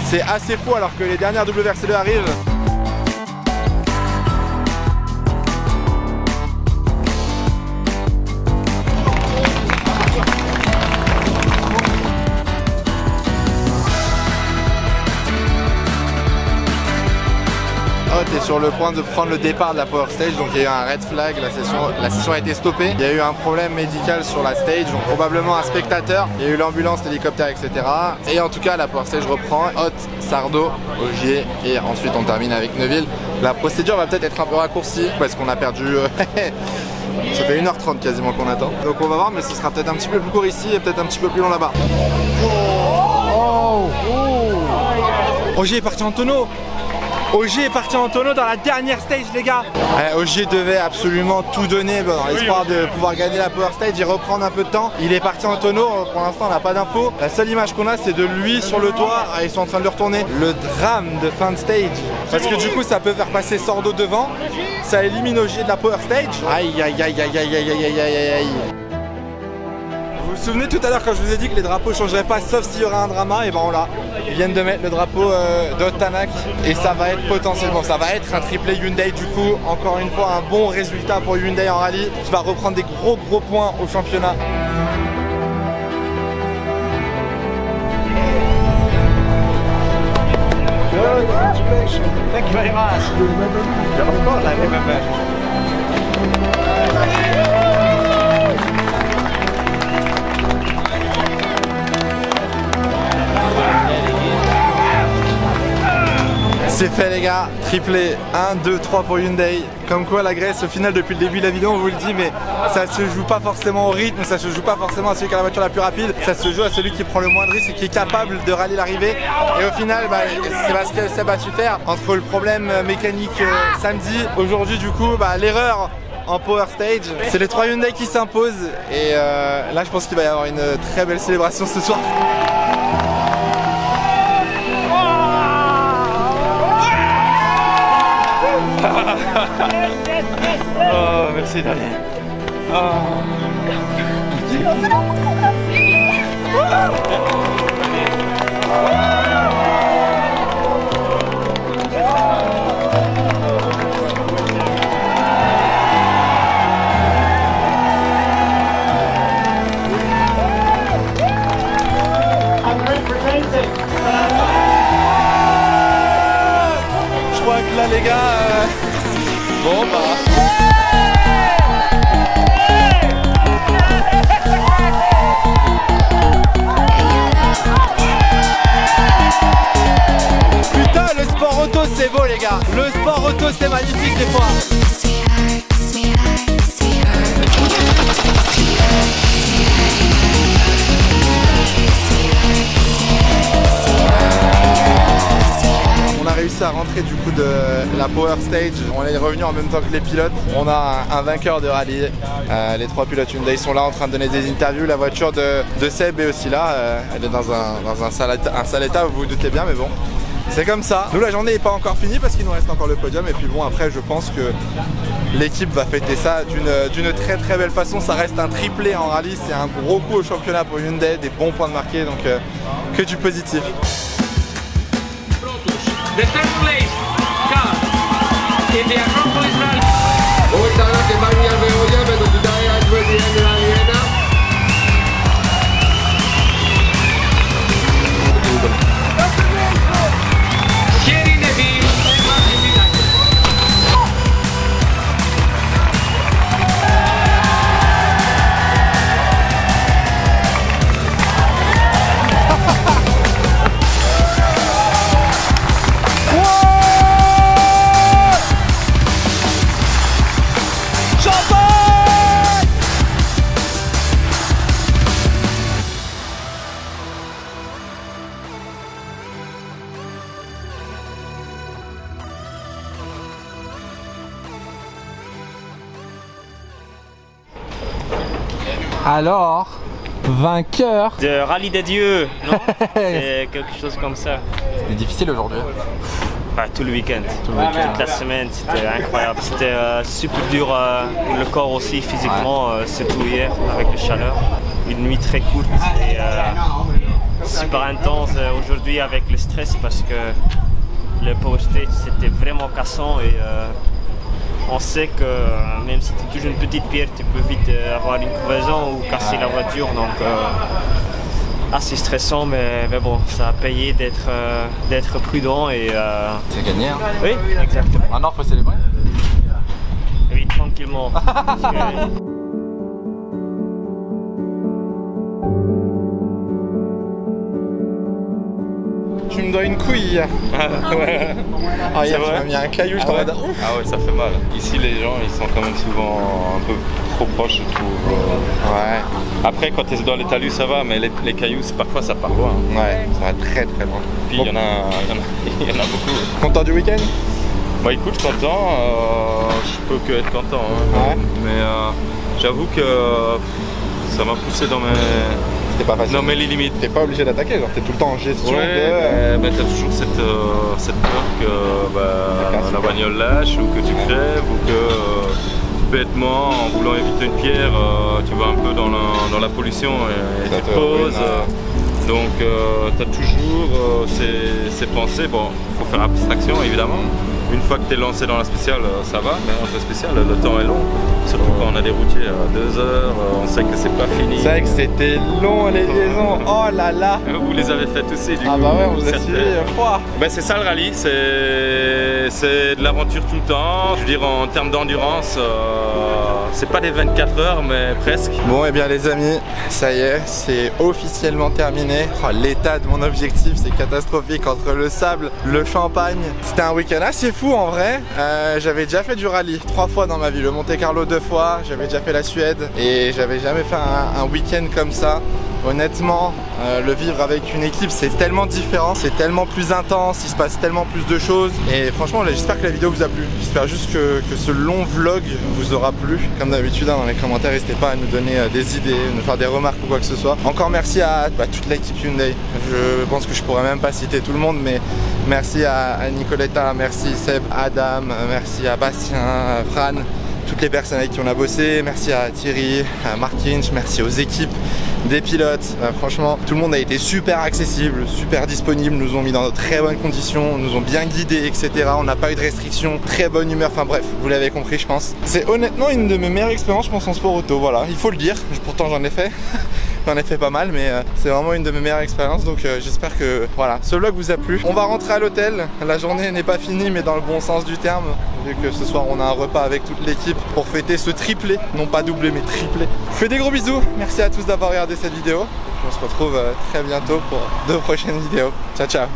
c'est assez fou alors que les dernières WRC2 arrivent. Est sur le point de prendre le départ de la Power Stage, donc il y a eu un red flag, la session a été stoppée, il y a eu un problème médical sur la stage, donc probablement un spectateur, il y a eu l'ambulance, l'hélicoptère, etc. Et en tout cas la Power Stage reprend, Hoyt, Sardo, Ogier et ensuite on termine avec Neuville. La procédure va peut-être être un peu raccourcie parce qu'on a perdu ça fait 1h30 quasiment qu'on attend, donc on va voir, mais ce sera peut-être un petit peu plus court ici et peut-être un petit peu plus long là-bas. Ogier est parti en tonneau. Ogier est parti en tonneau dans la dernière stage les gars. Ogier devait absolument tout donner dans l'espoir de pouvoir gagner la Power Stage et reprendre un peu de temps. Il est parti en tonneau, pour l'instant on n'a pas d'infos. La seule image qu'on a c'est de lui sur le toit, ils sont en train de le retourner. Le drame de fin de stage, parce que du coup ça peut faire passer Sordo devant, ça élimine Ogier de la Power Stage. Aïe aïe aïe aïe aïe aïe aïe aïe aïe aïe. Vous vous souvenez tout à l'heure quand je vous ai dit que les drapeaux changeraient pas sauf s'il y aura un drama, et ben on l'a. Ils viennent de mettre le drapeau d'Otanak et ça va être potentiellement, ça va être un triplé Hyundai du coup. Encore une fois un bon résultat pour Hyundai en rallye qui va reprendre des gros points au championnat. Congratulations. Thank you very much. Of course I remember. C'est fait les gars, triplé 1, 2, 3 pour Hyundai. Comme quoi la Grèce au final depuis le début de la vidéo on vous le dit, mais ça se joue pas forcément au rythme, ça se joue pas forcément à celui qui a la voiture la plus rapide, ça se joue à celui qui prend le moins de risques et qui est capable de rallier l'arrivée. Et au final c'est parce qu'elle s'est battue faire entre le problème mécanique samedi, aujourd'hui du coup l'erreur en Power Stage. C'est les 3 Hyundai qui s'imposent et là je pense qu'il va y avoir une très belle célébration ce soir. Oh, merci Daniel. Je crois que là les gars, bon putain, le sport auto c'est beau les gars. Le sport auto c'est magnifique des fois. On a réussi à rentrer du coup de la Power Stage, on est revenu en même temps que les pilotes. On a un vainqueur de rallye, les 3 pilotes Hyundai sont là en train de donner des interviews. La voiture de Seb est aussi là, elle est dans un sale état, vous vous doutez bien, mais bon, c'est comme ça. Nous la journée n'est pas encore finie parce qu'il nous reste encore le podium et puis bon après je pense que l'équipe va fêter ça d'une très belle façon. Ça reste un triplé en rallye, c'est un gros coup au championnat pour Hyundai, des bons points de marqués, donc que du positif. The third place car in the Acropolis Rally. Thierry Neville and Martin Vinales. Alors, vainqueur de rallye des dieux, non? C'est quelque chose comme ça. C'était difficile aujourd'hui. Tout le week-end. Toute la semaine, c'était incroyable. C'était super dur pour le corps aussi, physiquement, surtout hier avec la chaleur. Une nuit très courte et super intense aujourd'hui avec le stress parce que le power stage c'était vraiment cassant et on sait que même si tu touches une petite pierre, tu peux vite avoir une crevaison ou casser la voiture. Donc assez stressant, mais bon, ça a payé d'être prudent et... C'est gagné hein? Oui, exactement. Maintenant, faut célébrer? Oui, tranquillement. Tu me me doit une couille hier. Ouais. Ah, hier, tu m'as mis un caillou, je t'en ai dit. Ah ouais, ça fait mal. Ici, les gens, ils sont quand même souvent un peu trop proches, je trouve. Ouais. Après, quand tu es dans les talus, ça va, mais les cailloux, parfois, ça part loin. Ouais, ça va très très loin. Puis, il y en a beaucoup. Content du week-end? Bah écoute, content. Je peux que être content. Hein. Ouais. Mais j'avoue que ça m'a poussé dans mes limites. T'es pas obligé d'attaquer, genre t'es tout le temps en gestion mais t'as toujours cette peur que la bagnole lâche ou que tu crèves ou que bêtement, en voulant éviter une pierre, tu vas un peu dans la pollution et tu te poses. Donc tu as toujours ces pensées. Bon, il faut faire abstraction évidemment. Une fois que tu es lancé dans la spéciale, ça va, mais entre la spéciale, le temps est long. Surtout quand on a des routiers à 2 heures, on sait que c'est pas fini. C'est vrai que c'était long les liaisons, oh là là. Vous les avez faites aussi du coup. Ah bah ouais, on vous a suivi froid. Ben c'est ça le rallye, c'est de l'aventure tout le temps. Je veux dire en termes d'endurance, c'est pas des 24 heures mais presque. Bon et bien les amis, ça y est, c'est officiellement terminé. Oh, l'état de mon objectif c'est catastrophique entre le sable, le champagne. C'était un week-end assez fou en vrai. J'avais déjà fait du rallye 3 fois dans ma vie, le Monte Carlo 2 fois, j'avais déjà fait la Suède et j'avais jamais fait un week-end comme ça. Honnêtement, le vivre avec une équipe c'est tellement différent, c'est tellement plus intense, il se passe tellement plus de choses et franchement j'espère que la vidéo vous a plu, j'espère juste que ce long vlog vous aura plu. Comme d'habitude dans les commentaires n'hésitez pas à nous donner des idées, nous faire des remarques ou quoi que ce soit. Encore merci à toute l'équipe Hyundai, je pense que je pourrais même pas citer tout le monde mais merci à Nicoletta, merci Seb, Adam, merci à Bastien, à Fran, toutes les personnes avec qui on a bossé, merci à Thierry, à Martin, merci aux équipes des pilotes, franchement tout le monde a été super accessible, super disponible, nous ont mis dans de très bonnes conditions, nous ont bien guidés etc, on n'a pas eu de restrictions, très bonne humeur, enfin bref, vous l'avez compris je pense. C'est honnêtement une de mes meilleures expériences je pense en sport auto, voilà, il faut le dire, pourtant j'en ai fait. J'en ai fait pas mal mais c'est vraiment une de mes meilleures expériences donc j'espère que voilà, ce vlog vous a plu. On va rentrer à l'hôtel, la journée n'est pas finie mais dans le bon sens du terme vu que ce soir on a un repas avec toute l'équipe pour fêter ce triplé, non pas doublé mais triplé. Je fais des gros bisous, merci à tous d'avoir regardé cette vidéo. On se retrouve très bientôt pour 2 prochaines vidéos. Ciao ciao.